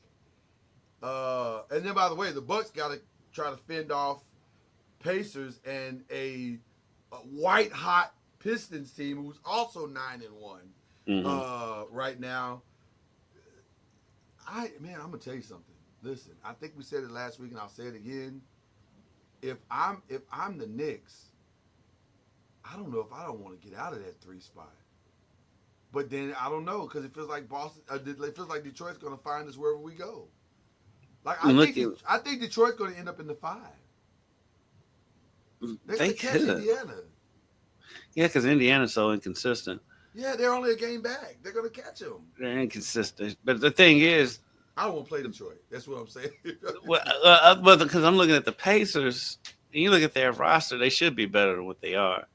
S3: And then by the way, the Bucks got to try to fend off Pacers and a white hot Pistons team who's also 9-1 right now. I'm gonna tell you something. Listen, I think we said it last week, and I'll say it again. If I'm the Knicks, I don't know if I don't want to get out of that 3 spot. But then I don't know because it feels like Boston. It feels like Detroit's gonna find us wherever we go. Like I think Detroit's gonna end up in the 5. They catch Indiana.
S4: Yeah, because Indiana's so inconsistent.
S3: Yeah, they're only a game back. They're going to catch them.
S4: They're inconsistent. But the thing is,
S3: I don't want to play Detroit. That's what I'm saying.
S4: Well, because I'm looking at the Pacers, and you look at their roster, they should be better than what they are.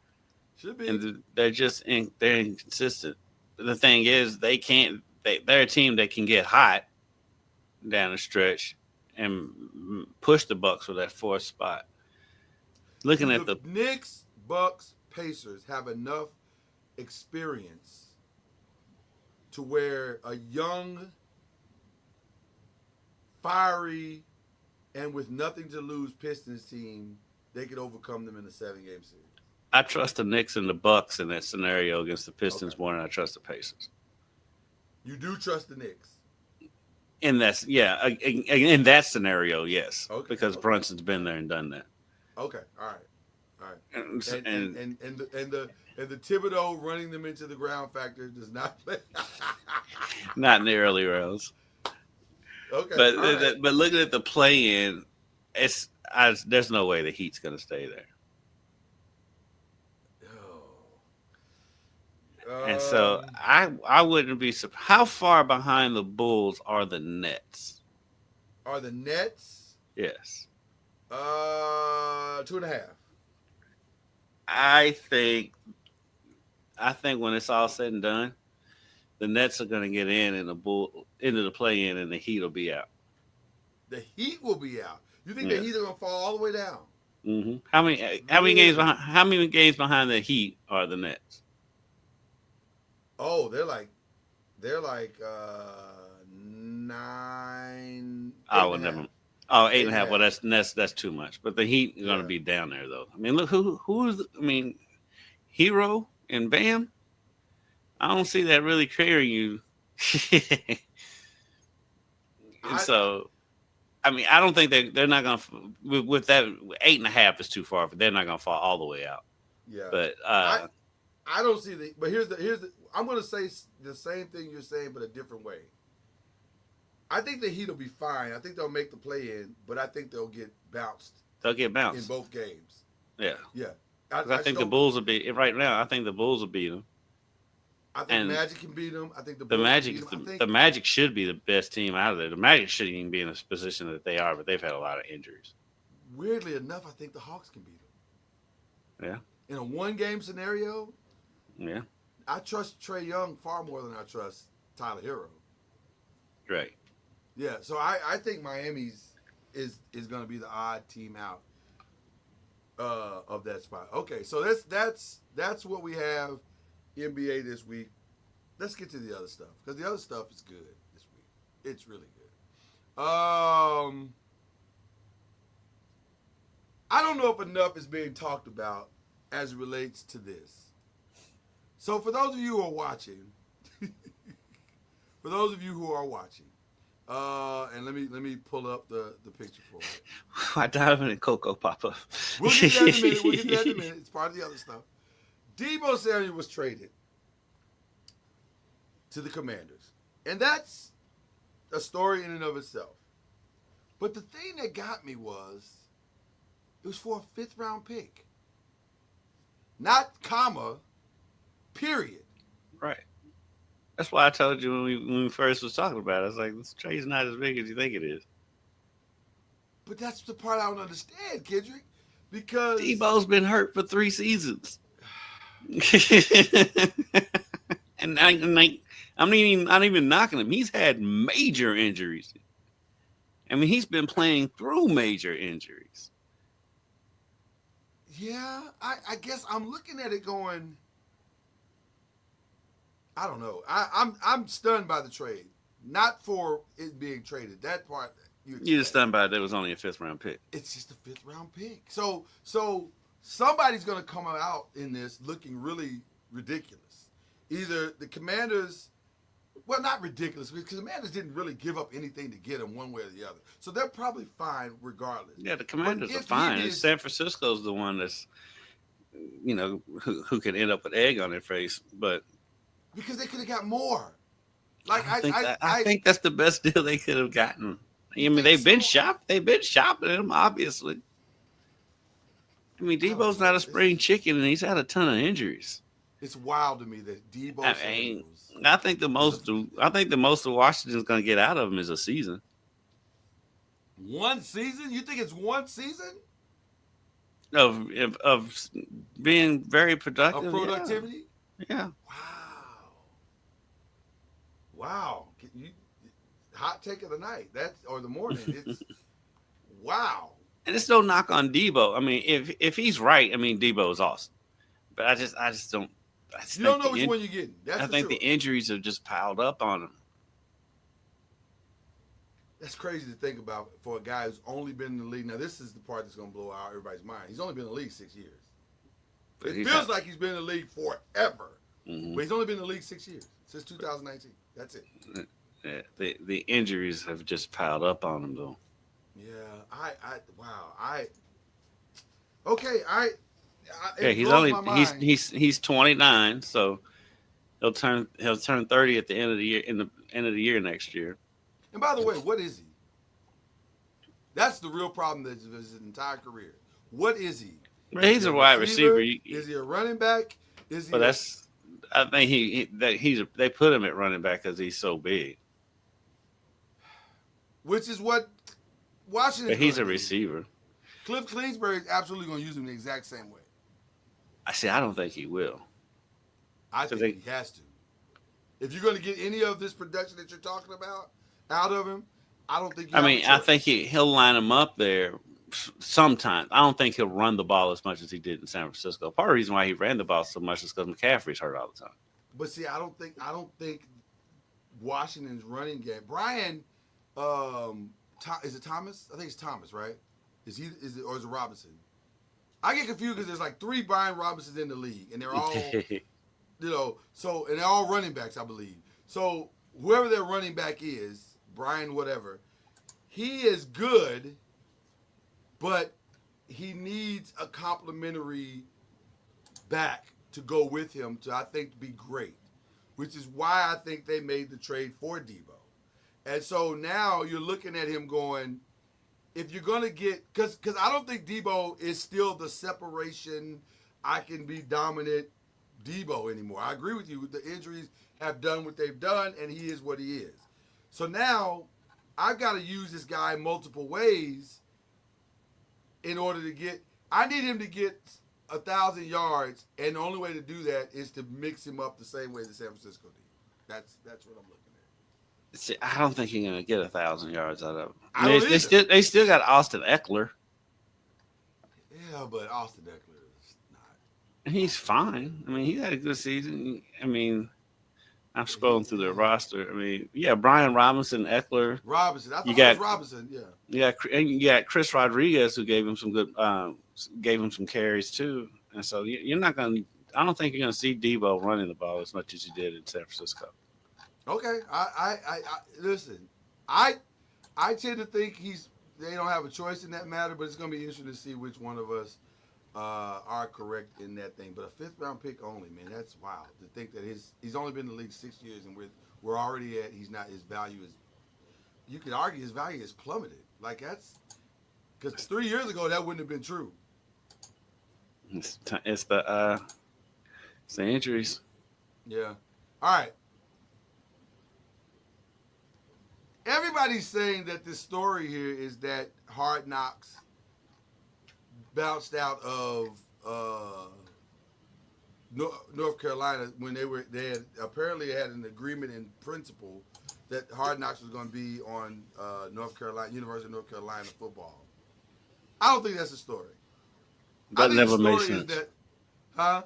S3: Should be.
S4: And they're just they're inconsistent. But the thing is, they're a team that can get hot down the stretch and push the Bucks for that 4th spot. Looking at the
S3: Knicks, Bucks, Pacers have enough experience to where a young, fiery, and with nothing to lose Pistons team, they could overcome them in a 7-game series.
S4: I trust the Knicks and the Bucks in that scenario against the Pistons more than I trust the Pacers.
S3: You do trust the Knicks?
S4: In that scenario, yes. Okay. Because Brunson's been there and done that.
S3: Okay, all right. And the Thibodeau running them into the ground factor does not play.
S4: Not in the early rounds.
S3: Okay,
S4: but looking at the play-in, there's no way the Heat's going to stay there. And so I wouldn't be surprised. How far behind the Bulls are the Nets?
S3: Are the Nets?
S4: Yes.
S3: 2.5.
S4: I think when it's all said and done, the Nets are going to get into the play-in, and the Heat will be out.
S3: The Heat will be out. You think the Heat are going to fall all the way down?
S4: Mm-hmm. How many games behind the Heat are the Nets?
S3: Oh, they're like 9.
S4: Oh, never. Oh, 8.5. Well, that's too much. But the Heat are going to be down there, though. I mean, look who's. I mean, Hero and Bam. I don't see that really carrying you. And so, I mean, I don't think they're not going to with that 8.5 is too far, but they're not going to fall all the way out.
S3: Yeah,
S4: but
S3: I don't see the. But here's the. I'm going to say the same thing you're saying, but a different way. I think the Heat will be fine. I think they'll make the play-in, but I think they'll get bounced.
S4: They'll get bounced
S3: in both games.
S4: Yeah.
S3: Yeah.
S4: I think the Bulls will be right now. I think the Bulls will beat them.
S3: I think Magic can beat them. I think the
S4: Magic should be the best team out of there. The Magic shouldn't even be in this position that they are, but they've had a lot of injuries.
S3: Weirdly enough, I think the Hawks can beat them.
S4: Yeah.
S3: In a 1-game scenario.
S4: Yeah.
S3: I trust Trae Young far more than I trust Tyler Hero.
S4: Right.
S3: Yeah, so I think Miami's is going to be the odd team out of that spot. Okay, so that's what we have NBA this week. Let's get to the other stuff because the other stuff is good this week. It's really good. I don't know if enough is being talked about as it relates to this. So for those of you who are watching, and let me pull up the picture for it.
S4: Why Donovan and Coco pop up?
S3: We'll get to that in a minute. It's part of the other stuff. Deebo Samuel was traded to the Commanders. And that's a story in and of itself. But the thing that got me was it was for a 5th-round pick. Not comma, period.
S4: Right. That's why I told you when we first was talking about it. I was like, this trade's not as big as you think it is.
S3: But that's the part I don't understand, Kendrick, because
S4: Debo's been hurt for 3 seasons. and I'm not even knocking him. He's had major injuries. I mean, he's been playing through major injuries.
S3: yeah, I guess I'm looking at it going, I don't know. I'm stunned by the trade, not for it being traded. That part
S4: You just stunned by it. There was only a 5th round pick.
S3: It's just a 5th round pick. So somebody's going to come out in this looking really ridiculous. Either the Commanders, well, not ridiculous, because the Commanders didn't really give up anything to get him one way or the other. So they're probably fine regardless.
S4: Yeah, the Commanders
S3: But
S4: are
S3: if
S4: fine.
S3: he
S4: And
S3: is-
S4: San Francisco's the one that's, who can end up with egg on their face. But
S3: Because they could have got more. Like
S4: I think that's the best deal they could have gotten. I mean,
S3: think
S4: they've been
S3: so?
S4: shopped. They've been shopping him, obviously. I mean, Debo's not a spring chicken, and he's had a ton of injuries.
S3: it's wild to me that Debo
S4: I mean, I think the most of Washington's going to get out of him is a season.
S3: one season? You think it's one season
S4: of being very productive.
S3: of productivity?
S4: Yeah.
S3: Wow. Hot take of the night. Or the morning. It's wow.
S4: And it's no knock on Debo. I mean, if he's right, I mean Debo is awesome. But I just don't.
S3: You don't know which one you're getting. That's
S4: I think the injuries have just piled up on him.
S3: That's crazy to think about for a guy who's only been in the league. Now, this is the part that's going to blow out everybody's mind. He's only been in the league 6 years.
S4: But
S3: It feels like he's been in the league forever.
S4: Mhm.
S3: But he's only been in the league 6 years, since 2019. That's it.
S4: Yeah, the injuries have just piled up on him, though.
S3: Yeah,
S4: Yeah, he's 29, so he'll turn 30 at the end of the year end of the year next year.
S3: And by the way, what is he? That's the real problem of his entire career. What is he?
S4: But he's a wide receiver.
S3: Is he a running back? Is he?
S4: But I think they put him at running back because he's so big.
S3: Which is what Washington.
S4: But he's a receiver.
S3: Cliff Kingsbury is absolutely going to use him the exact same way.
S4: I don't think he will.
S3: I think he has to. If you're going to get any of this production that you're talking about out of him, I don't think.
S4: I think he'll line him up there sometimes. I don't think he'll run the ball as much as he did in San Francisco. Part of the reason why he ran the ball so much is because McCaffrey's hurt all the time.
S3: But see, I don't think Washington's running game. Brian, is it Thomas? I think it's Thomas, right? Is it Robinson? I get confused because there's like 3 Brian Robinsons in the league, and they're all, and they're all running backs, I believe. So whoever their running back is, Brian whatever, he is good, but he needs a complimentary back to go with him to, I think, be great, which is why I think they made the trade for Debo. And so now you're looking at him going, if you're going to get, because I don't think Debo is still the separation, I can be dominant Debo anymore. I agree with you. The injuries have done what they've done, and he is what he is. So now I've got to use this guy multiple ways in order to get, I need him to get 1,000 yards, and the only way to do that is to mix him up the same way that San Francisco did. That's what I'm looking at.
S4: See, I don't think you're gonna get 1,000 yards out of him.
S3: I don't either.
S4: They still got Austin Eckler.
S3: Yeah, but Austin Eckler is not.
S4: He's fine. I mean, he had a good season. I mean, I'm scrolling through the roster. I mean, yeah, Brian Robinson, Eckler.
S3: Robinson. I thought it was Robinson. Yeah.
S4: You got Chris Rodriguez, who gave him some good, gave him some carries too. And so you're not gonna. I don't think you're gonna see Debo running the ball as much as you did in San Francisco.
S3: Okay. I listen. I tend to think they don't have a choice in that matter, but it's going to be interesting to see which one of us are correct in that thing. But a 5th round pick only, man, that's wild to think that he's only been in the league 6 years, and we're already at his value is. You could argue his value is plummeted. Like that's because 3 years ago that wouldn't have been true.
S4: It's the injuries.
S3: Yeah. All right. everybody's saying that the story here is that Hard Knocks bounced out of North Carolina when they had apparently had an agreement in principle that Hard Knocks was going to be on University of North Carolina football. I don't think that's the story.
S4: That never made sense.
S3: Huh?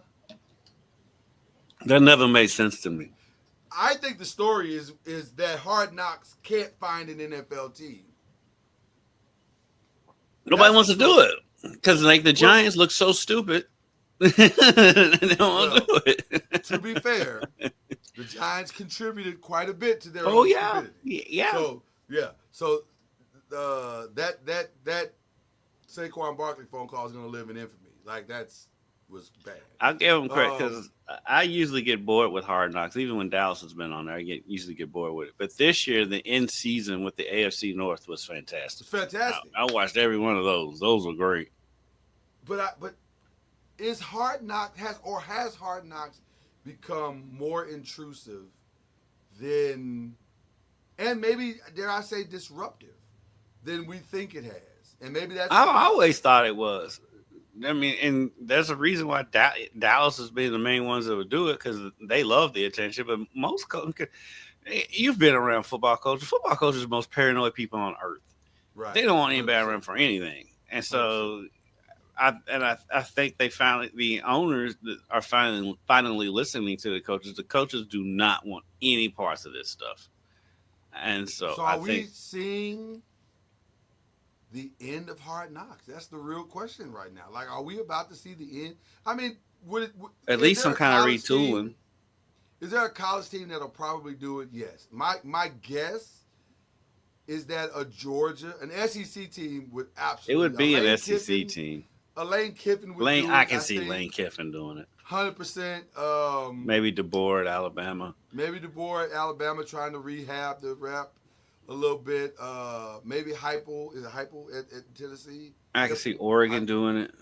S4: That never made sense to me.
S3: I think the story is that Hard Knocks can't find an NFL team.
S4: Nobody wants to do it because like the Giants look so stupid. They don't want to do it.
S3: To be fair, the Giants contributed quite a bit to their
S4: own
S3: stupidity.
S4: Yeah.
S3: So that Saquon Barkley phone call is going to live in infamy. Like was bad.
S4: I'll give him credit because I usually get bored with Hard Knocks. Even when Dallas has been on there, I usually get bored with it. But this year, the end season with the AFC North was fantastic.
S3: It's fantastic.
S4: I watched every one of those. Those were great.
S3: But is Hard Knocks has Hard Knocks become more intrusive than, and maybe dare I say disruptive than we think it has? And maybe that's.
S4: I always thought it was. I mean, and there's a reason why Dallas has been the main ones that would do it because they love the attention. But most coaches, you've been around football coaches. Football coaches are the most paranoid people on earth.
S3: Right.
S4: They don't want anybody around for anything. And so, I think the owners are finally listening to the coaches. The coaches do not want any parts of this stuff. And so
S3: are we seeing the end of Hard Knocks? That's the real question right now. Like, are we about to see the end? I mean,
S4: at least some kind of retooling.
S3: Is there a college team that'll probably do it? Yes. My guess is that an SEC team would absolutely.
S4: It would be an SEC team.
S3: Lane Kiffin would do it.
S4: I can see Lane Kiffin doing it.
S3: 100%.
S4: Maybe DeBoer at Alabama.
S3: Trying to rehab the rep a little bit. Maybe Heupel. Is it Heupel at Tennessee?
S4: I can see Oregon doing it.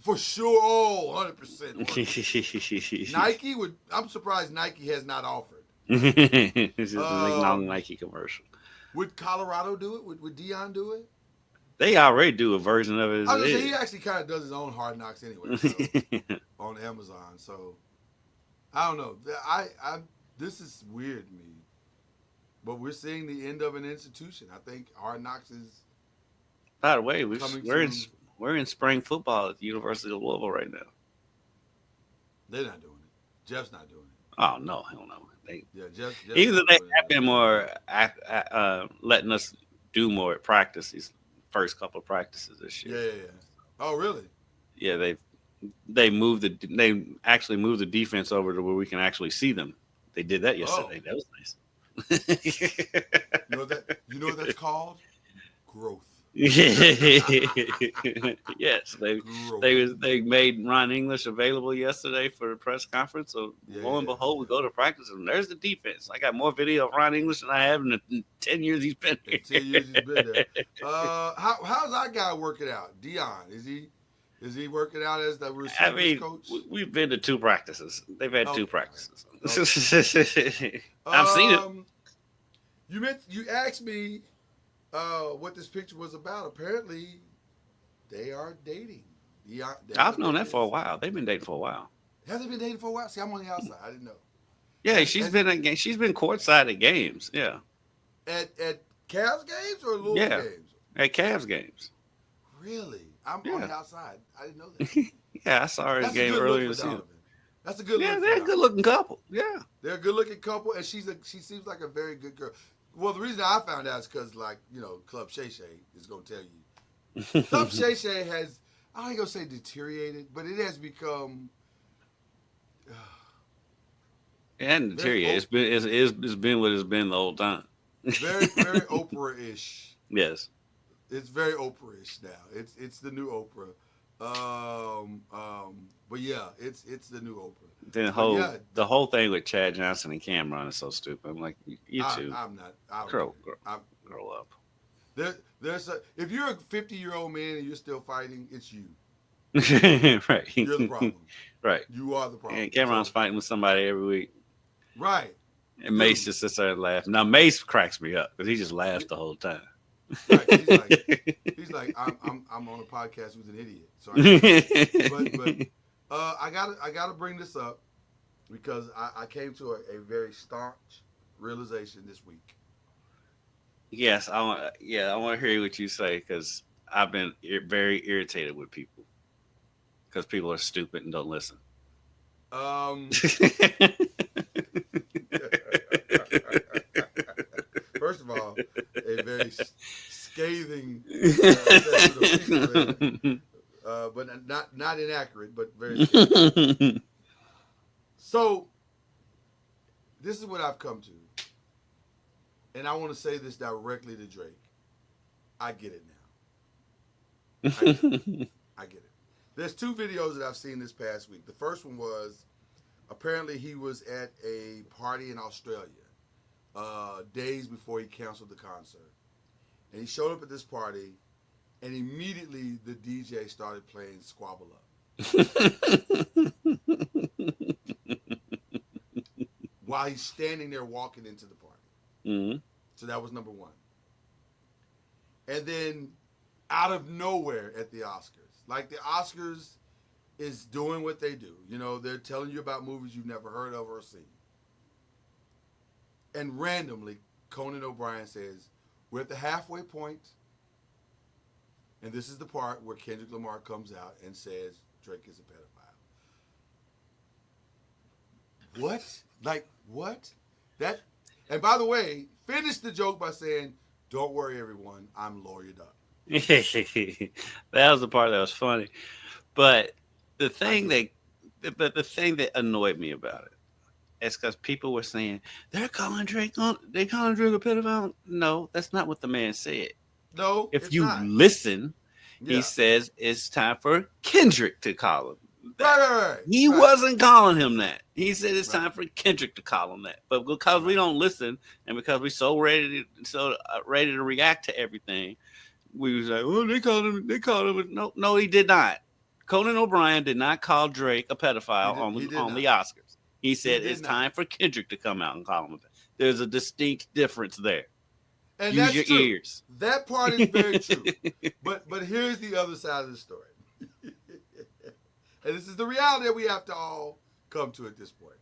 S3: For sure. Oh, 100%. Nike would. I'm surprised Nike has not offered.
S4: It's just a Nike commercial.
S3: Would Colorado do it? Would Deion do it?
S4: They already do a version of it.
S3: He actually kind of does his own Hard Knocks anyway, so, on Amazon. So I don't know. This is weird to me, but we're seeing the end of an institution. I think Hard Knocks is.
S4: By the way, we're in spring football at the University of Louisville right now.
S3: They're not doing it. Jeff's not doing it.
S4: Oh no, hell no.
S3: Jeff
S4: even though they have been more letting us do more at practice these first couple of practices this year.
S3: Yeah. Oh, really?
S4: Yeah, they actually moved the defense over to where we can actually see them. They did that yesterday. That was nice.
S3: You know what that's called? Growth.
S4: Yes, they made Ron English available yesterday for a press conference. So lo and behold, we go to practice and there's the defense. I got more video of Ron English than I have in the 10 years he's been here.
S3: 10 years he's been there. How's our guy working out? Deion, is he working out as the receivers coach?
S4: We've been to 2 practices. They've had 2 practices.
S3: Okay.
S4: I've seen it.
S3: You asked me what this picture was about. Apparently, they are dating.
S4: I've known that for a while. They've been dating for a while.
S3: Has they been dating for a while? See, I'm on the outside. I didn't know.
S4: Yeah, she's been courtside at games. Yeah.
S3: At Cavs games or Louisville games?
S4: At Cavs games.
S3: Really? I'm on the outside. I didn't know that.
S4: Yeah, I saw her in the game earlier this season.
S3: That's a good look.
S4: Yeah, they're a good-looking couple. Yeah.
S3: They're a good-looking couple, and she seems like a very good girl. Well, the reason I found out is because, Club Shay Shay is going to tell you. Club Shay Shay has, I ain't going to say deteriorated, but it has become.
S4: It hasn't deteriorated. It's been what it's been the whole time.
S3: Very, very Oprah-ish.
S4: Yes.
S3: It's very Oprah-ish now. It's the new Oprah. But yeah, it's the new Oprah.
S4: The whole thing with Chad Johnson and Cameron is so stupid. I'm like, you two.
S3: I'm not.
S4: Grow up.
S3: If you're a 50-year-old man and you're still fighting, it's you.
S4: Right.
S3: You're the problem.
S4: Right.
S3: You are the problem.
S4: And Cameron's fighting with somebody every week.
S3: Right.
S4: And Mace just sits there and laughs. Now Mace cracks me up because he just laughs the whole time.
S3: Right. He's like, I'm on a podcast with an idiot. So I gotta bring this up because I came to a very staunch realization this week.
S4: Yes, I want to hear what you say because I've been very irritated with people because people are stupid and don't listen.
S3: First of all, a very scathing, but not inaccurate, but very scathing. So, this is what I've come to, and I want to say this directly to Drake. I get it now. I get it. There's two videos that I've seen this past week. The first one was apparently he was at a party in Australia days before he canceled the concert. And he showed up at this party, and immediately the DJ started playing Squabble Up. While he's standing there walking into the party.
S4: Mm-hmm.
S3: So that was number one. And then out of nowhere at the Oscars, like the Oscars is doing what they do. You know, they're telling you about movies you've never heard of or seen. And randomly, Conan O'Brien says, we're at the halfway point, and this is the part where Kendrick Lamar comes out and says Drake is a pedophile. What? Like, what? That? And by the way, finish the joke by saying, don't worry, everyone, I'm lawyered up.
S4: That was the part that was funny. But the thing that annoyed me about it is because people were saying they're calling Drake a pedophile. No, that's not what the man said.
S3: No,
S4: if you
S3: not.
S4: Listen, he says it's time for Kendrick to call him.
S3: Right.
S4: He wasn't calling him that. He said it's time for Kendrick to call him that. But because we don't listen and because we're so ready to react to everything, we was like, oh, they called him. No, he did not. Conan O'Brien did not call Drake a pedophile on the Oscars. He said it's time for Kendrick to come out and call him that. There's a distinct difference there.
S3: And
S4: use
S3: that's
S4: your
S3: true.
S4: ears.
S3: That part is very true. But here's the other side of the story. And this is the reality that we have to all come to at this point.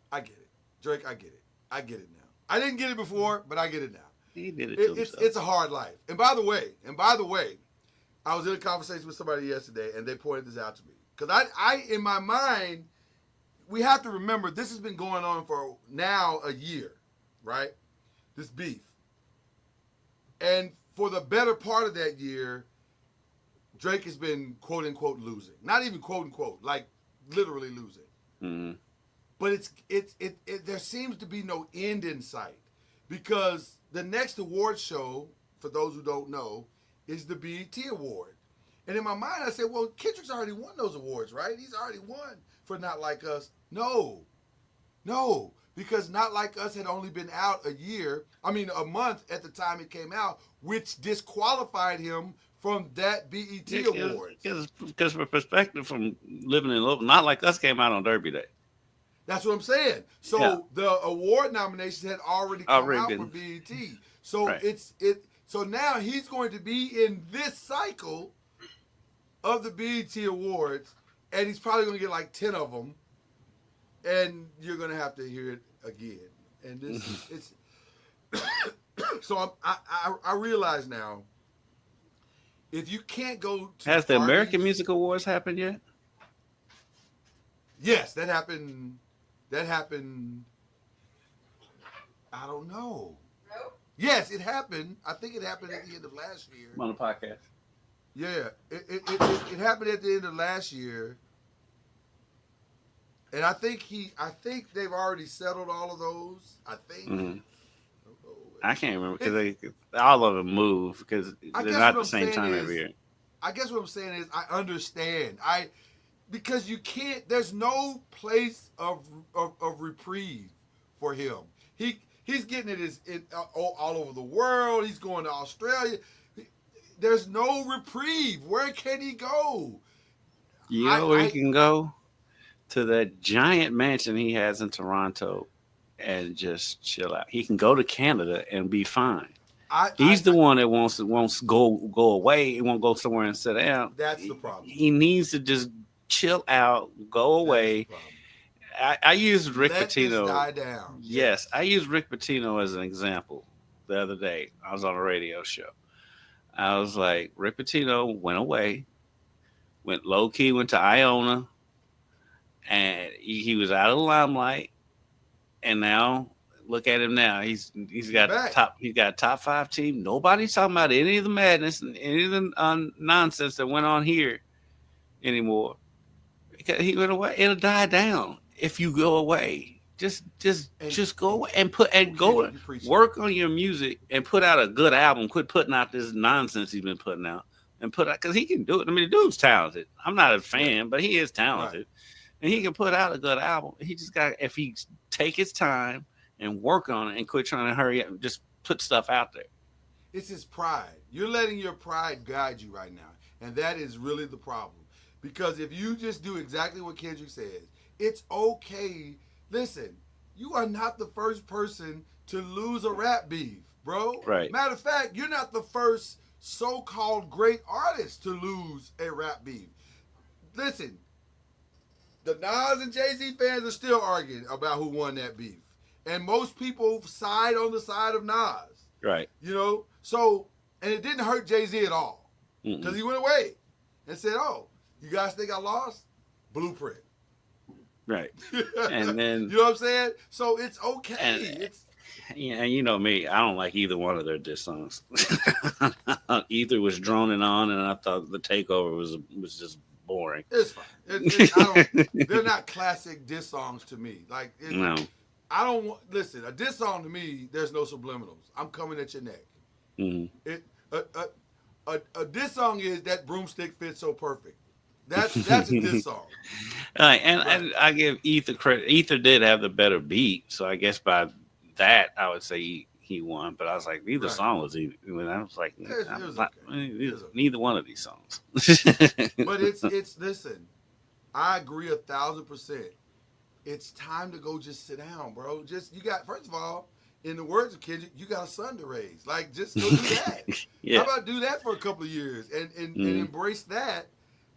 S3: I get it. Drake, I get it. I get it now. I didn't get it before, but I get it now.
S4: He did it to himself.
S3: It's a hard life. And by the way, I was in a conversation with somebody yesterday, and they pointed this out to me. Because I, in my mind, we have to remember this has been going on for now a year, right? This beef. And for the better part of that year, Drake has been quote unquote losing. Not even quote unquote, like literally losing.
S4: Mm-hmm.
S3: But there seems to be no end in sight because the next award show, for those who don't know, is the BET Award. And in my mind, I said, well, Kendrick's already won those awards, right? He's already won for Not Like Us. No, because Not Like Us had only been out a month at the time it came out, which disqualified him from that BET Award.
S4: Because for perspective from living in Louisville, Not Like Us came out on Derby Day.
S3: That's what I'm saying. So the award nominations had already come out for BET. So So now he's going to be in this cycle of the BET Awards, and he's probably going to get like 10 of them, and you're going to have to hear it again. And it's so I realize now, if you can't go to
S4: Has the American Music Awards happened yet?
S3: Yes, that happened. I don't know.
S5: Nope.
S3: Yes, it happened. I think it happened at the end of last year.
S4: I'm on the podcast.
S3: Yeah, it happened at the end of last year, and I think they've already settled all of those. I think.
S4: Mm-hmm. I can't remember because all of them move because they're not the same time every year.
S3: I guess what I'm saying is I understand. Because you can't. There's no place of reprieve for him. He's getting it all over the world. He's going to Australia. There's no reprieve. Where can he go?
S4: You know where he can go? To that giant mansion he has in Toronto and just chill out. He can go to Canada and be fine.
S3: I
S4: He's the one that wants to go away. He won't go somewhere and sit down.
S3: That's the problem.
S4: He needs to just chill out, go away. I used Rick
S3: Let
S4: Pitino.
S3: this die down.
S4: Yes, I used Rick Pitino as an example the other day. I was on a radio show. I was like, Rick Pitino went away, went low key, went to Iona, and he was out of the limelight. And now look at him now. He's got a top 5 team. Nobody's talking about any of the madness and any of the nonsense that went on here anymore. Because he went away. It'll die down if you go away. Just go away and go work on your music and put out a good album. Quit putting out this nonsense he's been putting out and put out, because he can do it. I mean, the dude's talented. I'm not a fan, but he is talented, and he can put out a good album. He just got, if he take his time and work on it and quit trying to hurry up and just put stuff out there.
S3: It's his pride. You're letting your pride guide you right now, and that is really the problem. Because if you just do exactly what Kendrick says, it's okay. Listen, you are not the first person to lose a rap beef, bro.
S4: Right.
S3: Matter of fact, you're not the first so-called great artist to lose a rap beef. Listen, the Nas and Jay-Z fans are still arguing about who won that beef. And most people side on the side of Nas.
S4: Right.
S3: You know? So, and it didn't hurt Jay-Z at all. Because he went away and said, oh, you guys think I lost? Blueprint.
S4: Right. And then,
S3: you know what I'm saying? So it's okay.
S4: And you know me, I don't like either one of their diss songs. Either was droning on, and I thought the takeover was just boring.
S3: It's fine. They're not classic diss songs to me. Like,
S4: no.
S3: I don't want, listen, a diss song to me, there's no subliminals. I'm coming at your neck. A diss song is that broomstick fits so perfect. That's a diss song.
S4: And I give Ether credit. Ether did have the better beat, so I guess by that I would say he won. But I was like, neither song was even. I was like, neither one of these songs.
S3: But it's listen, I agree 1,000%. It's time to go just sit down, bro. You got, first of all, in the words of Kendrick, you got a son to raise. Like, just go do that. How about do that for a couple of years and embrace that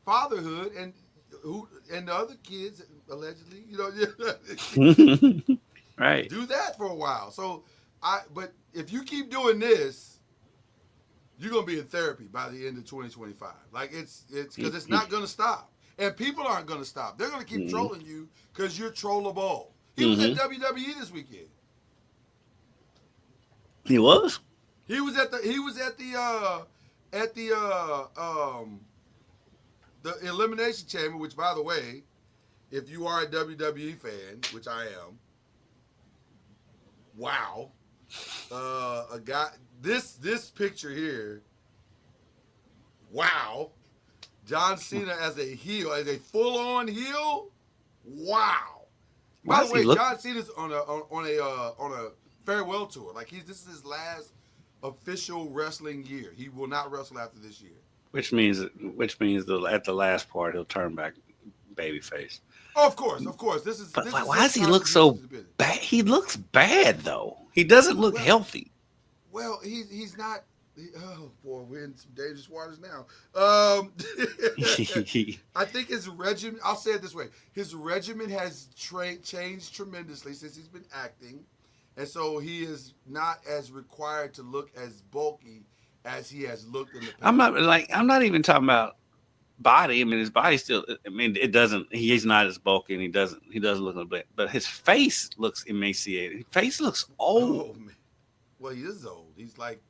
S3: fatherhood and the other kids allegedly,
S4: right.
S3: Do that for a while. So but if you keep doing this, you're gonna be in therapy by the end of 2025. Like it's because it's not gonna stop. And people aren't gonna stop. They're gonna keep trolling you because you're trollable. He was at WWE this weekend.
S4: He was?
S3: He was at the Elimination Chamber, which, by the way, if you are a WWE fan, which I am, wow. A guy, this picture here, wow. John Cena as a heel, as a full-on heel, wow. By the way, John Cena's on a farewell tour. Like this is his last official wrestling year. He will not wrestle after this year.
S4: Which means at the last part he'll turn back babyface.
S3: Oh, of course. But
S4: why does he look so bad? He looks bad though. He doesn't look healthy.
S3: Well, he's not. Oh boy, we're in some dangerous waters now. I think his regimen. I'll say it this way: his regimen has changed tremendously since he's been acting, and so he is not as required to look as bulky as he has looked in the past.
S4: I'm not even talking about body. I mean, his body still. I mean, he's not as bulky, and he doesn't look a bit. But his face looks emaciated. His face looks old.
S3: Oh, man. Well, he is old. He's like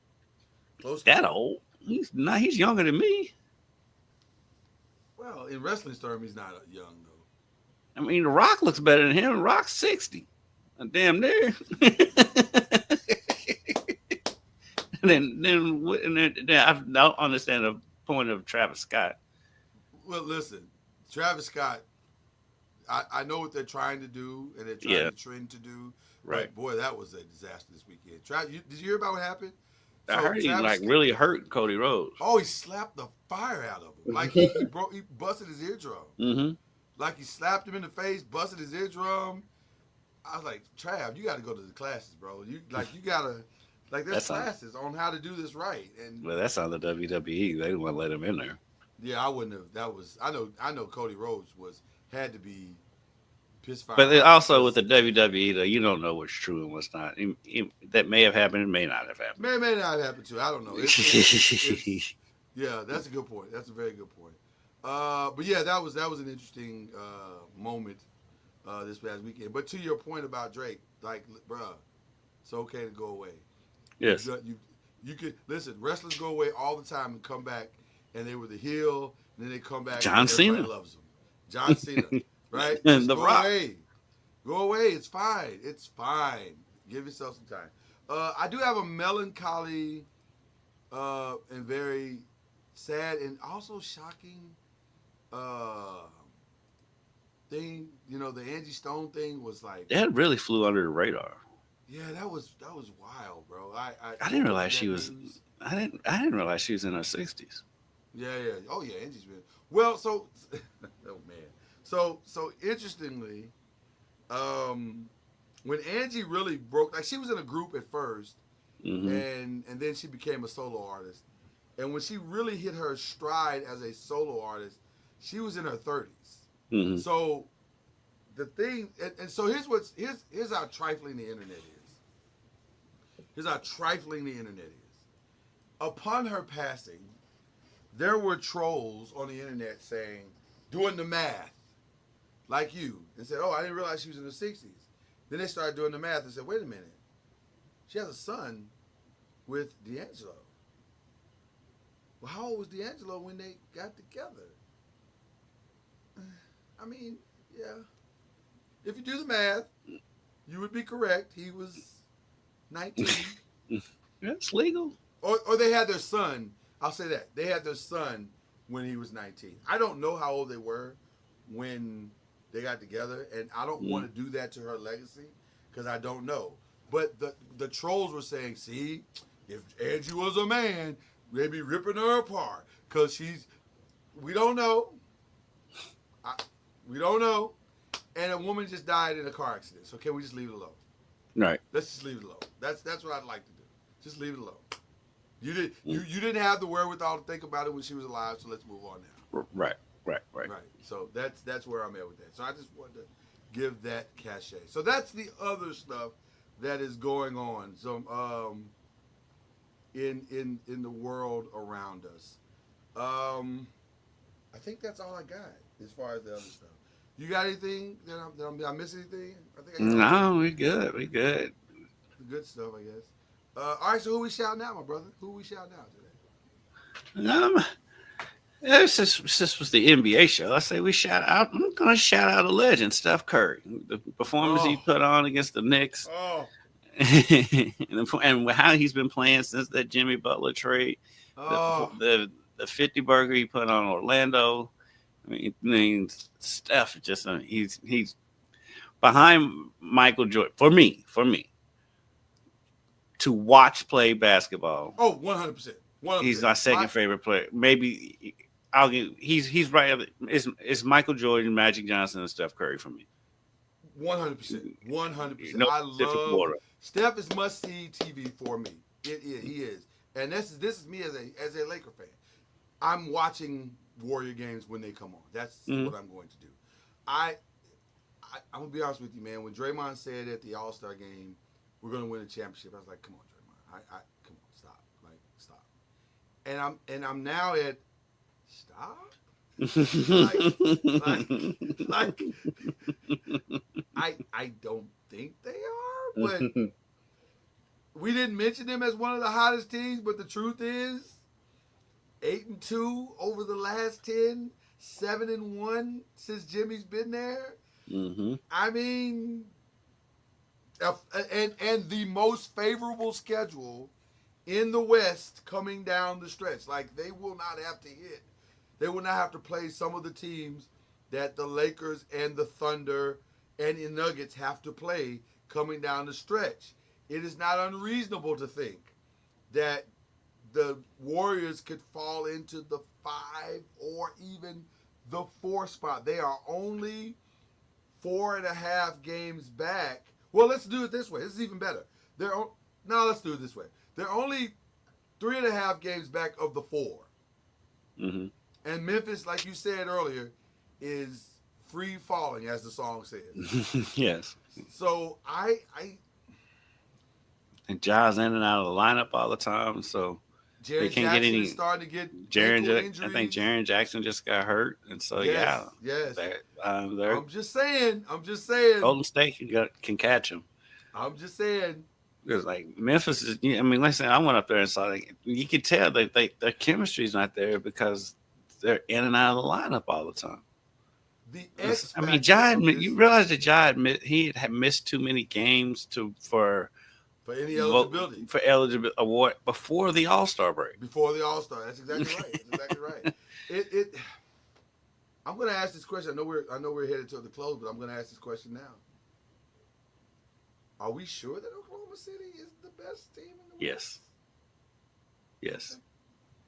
S3: close.
S4: That old? He's not. He's younger than me.
S3: Well, in wrestling terms, he's not young though.
S4: I mean, The Rock looks better than him. Rock's 60. Damn near. Then I don't understand the point of Travis Scott.
S3: Well, listen, Travis Scott, I know what they're trying to do and they're trying to trend to do.
S4: Right.
S3: But boy, that was a disaster this weekend. Did you hear about what happened?
S4: I heard he really hurt Cody Rhodes.
S3: Oh, he slapped the fire out of him. Like he busted his eardrum.
S4: Mm-hmm.
S3: Like he slapped him in the face, busted his eardrum. I was like, Trav, you got to go to the classes, bro. You gotta there's
S4: That's on.
S3: classes on how to do this right. And
S4: Well, that's on the WWE. They didn't want to let him in there.
S3: yeah, I wouldn't have. That was I know Cody Rhodes had to be pissed fire.
S4: But also with the WWE, though, you don't know what's true and what's not. That may have happened. It may not have happened.
S3: May not happen too. I don't know. Yeah, that's a good point. That's a very good point. But yeah, that was an interesting moment this past weekend. But to your point about Drake, like, bruh, it's okay to go away.
S4: Yes.
S3: You could listen. Wrestlers go away all the time and come back, and they were the heel. And then they come back.
S4: John
S3: and everybody
S4: Cena
S3: loves them. John Cena, right?
S4: And
S3: Just
S4: The
S3: go
S4: Rock.
S3: away. Go away. It's fine. It's fine. Give yourself some time. I do have a melancholy and very sad and also shocking thing. You know, the Angie Stone thing was like,
S4: That really flew under the radar.
S3: yeah, that was wild, bro.
S4: I didn't realize she
S3: that
S4: was.
S3: news.
S4: I didn't realize she was in her 60s.
S3: Yeah. Oh yeah, Angie's been well. So, oh man. So interestingly, when Angie really broke, like she was in a group at first,
S4: Hmm.
S3: and then she became a solo artist. And when she really hit her stride as a solo artist, she was in her 30s.
S4: Hmm.
S3: So the thing, and so here's how trifling the internet is. Here's how trifling the internet is. Upon her passing, there were trolls on the internet saying, doing the math, like you, and said, "Oh, I didn't realize she was in her 60s." Then they started doing the math and said, "Wait a minute, she has a son with D'Angelo." Well, how old was D'Angelo when they got together? I mean, yeah. If you do the math, you would be correct. He was 19.
S4: That's legal.
S3: Or they had their son. I'll say that. They had their son when he was 19. I don't know how old they were when they got together, and I don't want to do that to her legacy because I don't know. But the trolls were saying, see, if Angie was a man, they'd be ripping her apart because we don't know. We don't know. And a woman just died in a car accident. So can we just leave it alone?
S4: Right.
S3: Let's just leave it alone. That's what I'd like to do. Just leave it alone. You didn't have the wherewithal to think about it when she was alive, so let's move on now.
S4: Right.
S3: Right. So that's where I'm at with that. So I just wanted to give that cachet. So that's the other stuff that is going on. So in the world around us. I think that's all I got as far as the other stuff. You got anything did I miss anything? I think I got
S4: No, we good. We good.
S3: the good stuff, I guess. All right, so who we shouting out, my brother? Who we shouting out today?
S4: This was the NBA show. I say we shout out. I'm gonna shout out a legend, Steph Curry. The performance he put on against the Knicks,
S3: Oh,
S4: and how he's been playing since that Jimmy Butler trade. The 50 burger he put on Orlando. I mean Steph just he's behind Michael Jordan for me to watch play basketball.
S3: 100%.
S4: He's my second favorite player. Maybe I'll give he's right. It's Michael Jordan, Magic Johnson, and Steph Curry for me.
S3: 100%. 100%.
S4: No
S3: I
S4: different
S3: love
S4: order.
S3: Steph is must see TV for me. He is. And this is me as a Laker fan. I'm watching Warrior games when they come on. That's what I'm going to do. I'm gonna be honest with you, man. When Draymond said at the All-Star game, we're gonna win a championship, I was like, come on, Draymond. Come on, stop. Like, stop. And I'm now at stop? I don't think they are, but we didn't mention them as one of the hottest teams, but the truth is 8-2 over the last 10, 7-1 since Jimmy's been there.
S4: Mm-hmm.
S3: I mean, and the most favorable schedule in the West coming down the stretch. Like, they will not have to hit. They will not have to play some of the teams that the Lakers and the Thunder and the Nuggets have to play coming down the stretch. It is not unreasonable to think that the Warriors could fall into the 5 or even the 4 spot. They are only 4.5 games back Well, let's do it this way. This is even better. No, let's do it this way. They're only 3.5 games back of the 4.
S4: Mm-hmm.
S3: And Memphis, like you said earlier, is free falling, as the song says.
S4: Yes.
S3: So
S4: And Ja's in and out of the lineup all the time, so
S3: Jaren
S4: can't
S3: Jackson
S4: get any.
S3: is starting to get
S4: Jaren,
S3: injuries.
S4: I think Jaren Jackson just got hurt, and so
S3: Yes.
S4: they're
S3: I'm just saying.
S4: Golden State can catch him.
S3: I'm just saying.
S4: Because like Memphis is, I mean, listen, I went up there and saw like, you could tell that their chemistry's not there because they're in and out of the lineup all the time. I mean, you realize that Ja had missed too many games for
S3: any eligibility
S4: award before the All-Star break.
S3: Before the All-Star, that's exactly right. That's exactly right. I'm going to ask this question. I know we're headed to the close, but I'm going to ask this question now. Are we sure that Oklahoma City is the best team in the West?
S4: Yes. Yes.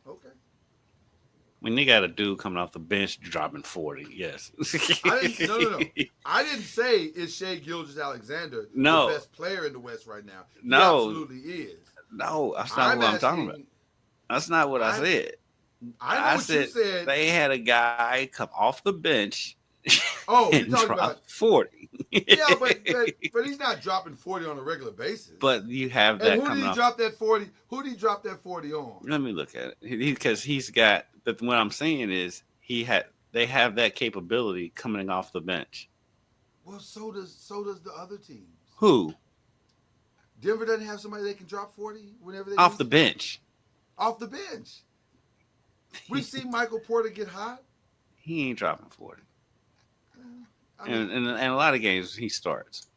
S3: Okay.
S4: When they got a dude coming off the bench dropping 40, yes.
S3: No. I didn't say is Shai Gilgeous-Alexander
S4: the
S3: best player in the West right now.
S4: No.
S3: He absolutely is.
S4: No, that's not what I'm talking about. That's not what I said.
S3: I know you said.
S4: They had a guy come off the bench.
S3: Oh, you're talking about
S4: 40.
S3: Yeah, but he's not dropping 40 on a regular basis.
S4: But you have that.
S3: And who did he drop that 40? Who did he drop that 40 on?
S4: Let me look at it. Because he's got. But what I'm saying is they have that capability coming off the bench.
S3: Well, so does the other teams.
S4: Who?
S3: Denver doesn't have somebody that can drop 40 whenever they
S4: off the bench.
S3: Off the bench. We've seen Michael Porter get hot.
S4: He ain't dropping 40. And a lot of games he starts.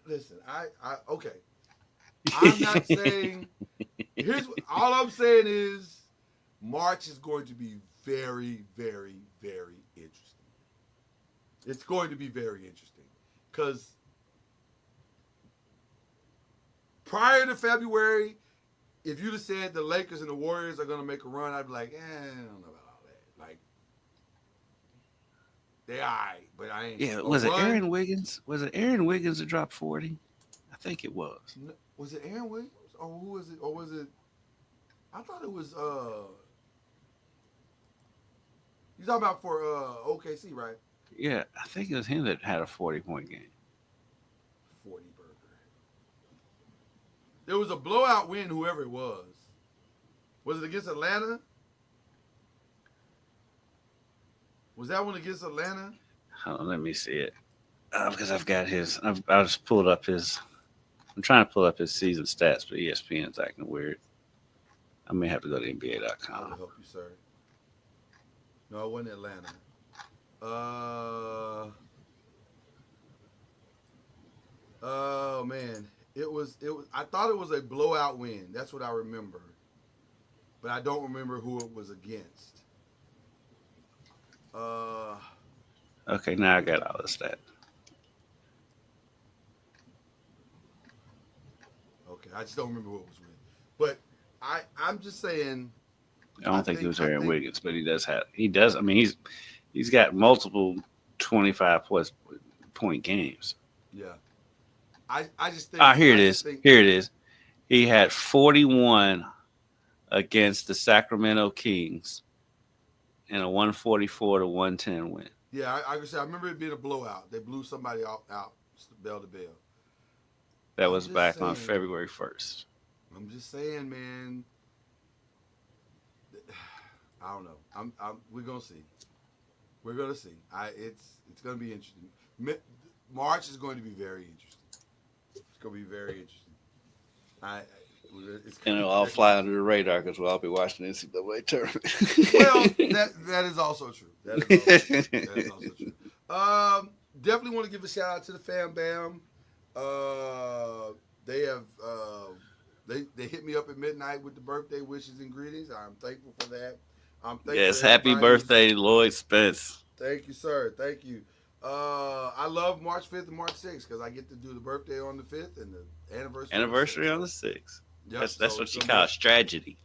S3: Listen, okay. I'm not saying. All I'm saying is, March is going to be very, very, very interesting. It's going to be very interesting because prior to February, if you'd have said the Lakers and the Warriors are going to make a run, I'd be like, I don't know about all that. Like, they all right, but I ain't.
S4: Yeah, was it Aaron Wiggins? Was it Aaron Wiggins that dropped 40? I think it was.
S3: No, was it Aaron Wiggins? Or who was it? Or was it? I thought it was. You talking about for OKC, right?
S4: Yeah, I think it was him that had a 40-point game.
S3: 40 burger. There was a blowout win, whoever it was. Was it against Atlanta? Was that one against Atlanta?
S4: Hold on, let me see it. Because I've got his. I just pulled up his. I'm trying to pull up his season stats, but ESPN's acting weird. I may have to go to NBA.com.
S3: I will help you, sir. No, it wasn't Atlanta. Oh man, it was. I thought it was a blowout win. That's what I remember, but I don't remember who it was against.
S4: Okay, now I got all the stats.
S3: Okay, I just don't remember what it was with. But I'm just saying.
S4: I don't think it was Aaron Wiggins, but he does. I mean, he's got multiple 25-plus point games.
S3: Yeah. I just think.
S4: Here it is. Here it is. He had 41 against the Sacramento Kings in a 144-110 win.
S3: Yeah, I remember it being a blowout. They blew somebody out bell to bell.
S4: That was back on February 1st.
S3: I'm just saying, man. I don't know. We're gonna see. We're gonna see. It's gonna be interesting. March is going to be very interesting. It's gonna be very interesting.
S4: And it'll all fly under the radar because we'll all be watching the NCAA tournament.
S3: Well, that is also true. That is also true. Definitely want to give a shout out to the Fam Bam. They have they hit me up at midnight with the birthday wishes and greetings. I'm thankful for that.
S4: Yes, happy birthday, Lloyd Spence.
S3: Thank you, sir. Thank you. I love March 5th and March 6th because I get to do the birthday on the 5th and the anniversary
S4: on the 6th.
S3: Yep,
S4: that's what you call a tragedy.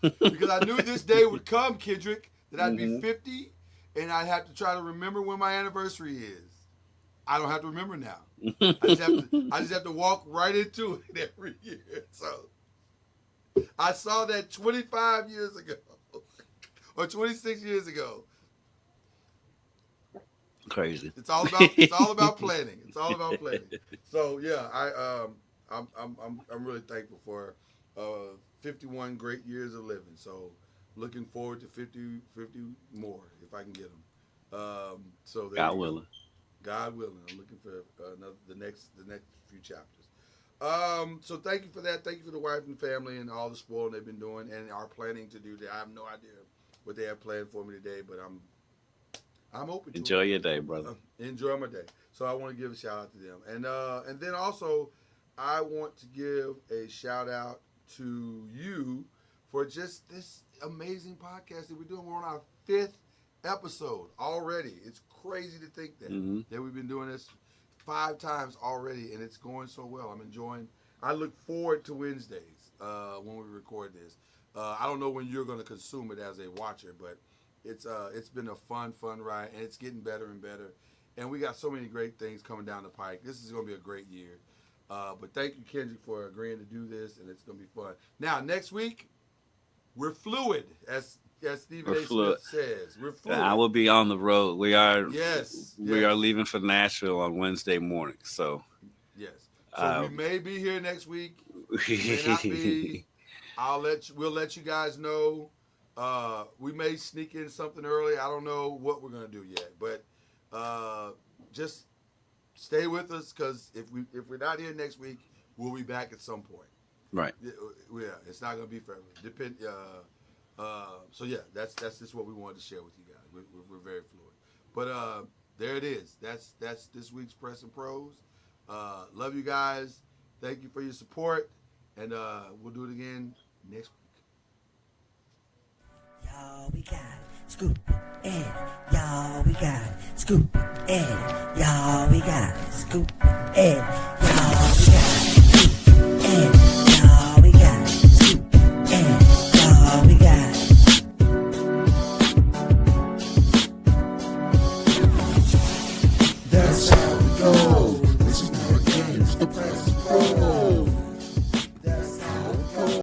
S3: Because I knew this day would come, Kendrick, that I'd be 50 and I'd have to try to remember when my anniversary is. I don't have to remember now. I just have to walk right into it every year. So I saw that 25 years ago or 26 years ago.
S4: Crazy.
S3: It's all about planning. It's all about planning. So yeah, I'm really thankful for 51 great years of living. So looking forward to 50 more if I can get them. So there
S4: God
S3: you go.
S4: willing.
S3: God willing, I'm looking for the next few chapters. So thank you for that. Thank you for the wife and family and all the spoiling they've been doing and are planning to do. I have no idea what they have planned for me today, but I'm open to
S4: Enjoy
S3: it.
S4: your day, brother.
S3: Enjoy my day. So I want to give a shout out to them, and then also I want to give a shout out to you for just this amazing podcast that we're doing. We're on our 5th episode already. It's crazy to think that we've been doing this 5 times already, and it's going so well. I'm enjoying. I look forward to Wednesdays when we record this. I don't know when you're going to consume it as a watcher, but it's been a fun ride, and it's getting better and better. And we got so many great things coming down the pike. This is going to be a great year. But thank you, Kendrick, for agreeing to do this, and it's going to be fun. Now, next week, we're fluid, as Stephen A. Smith says. We're fluid.
S4: I will be on the road. We are
S3: We
S4: are leaving for Nashville on Wednesday morning. So
S3: yes. So we may be here next week. May not be. We'll let you guys know. We may sneak in something early. I don't know what we're gonna do yet, but just stay with us, because if we're not here next week, we'll be back at some point.
S4: right.
S3: Yeah, it's not gonna be forever. So yeah, that's just what we wanted to share with you guys. We're very fluid, but there it is. That's this week's Press and Pros. Love you guys. Thank you for your support, and we'll do it again next week.
S1: Y'all, we got it. Scoop in. Y'all, we got it. Scoop in. Y'all, we got it. Scoop in.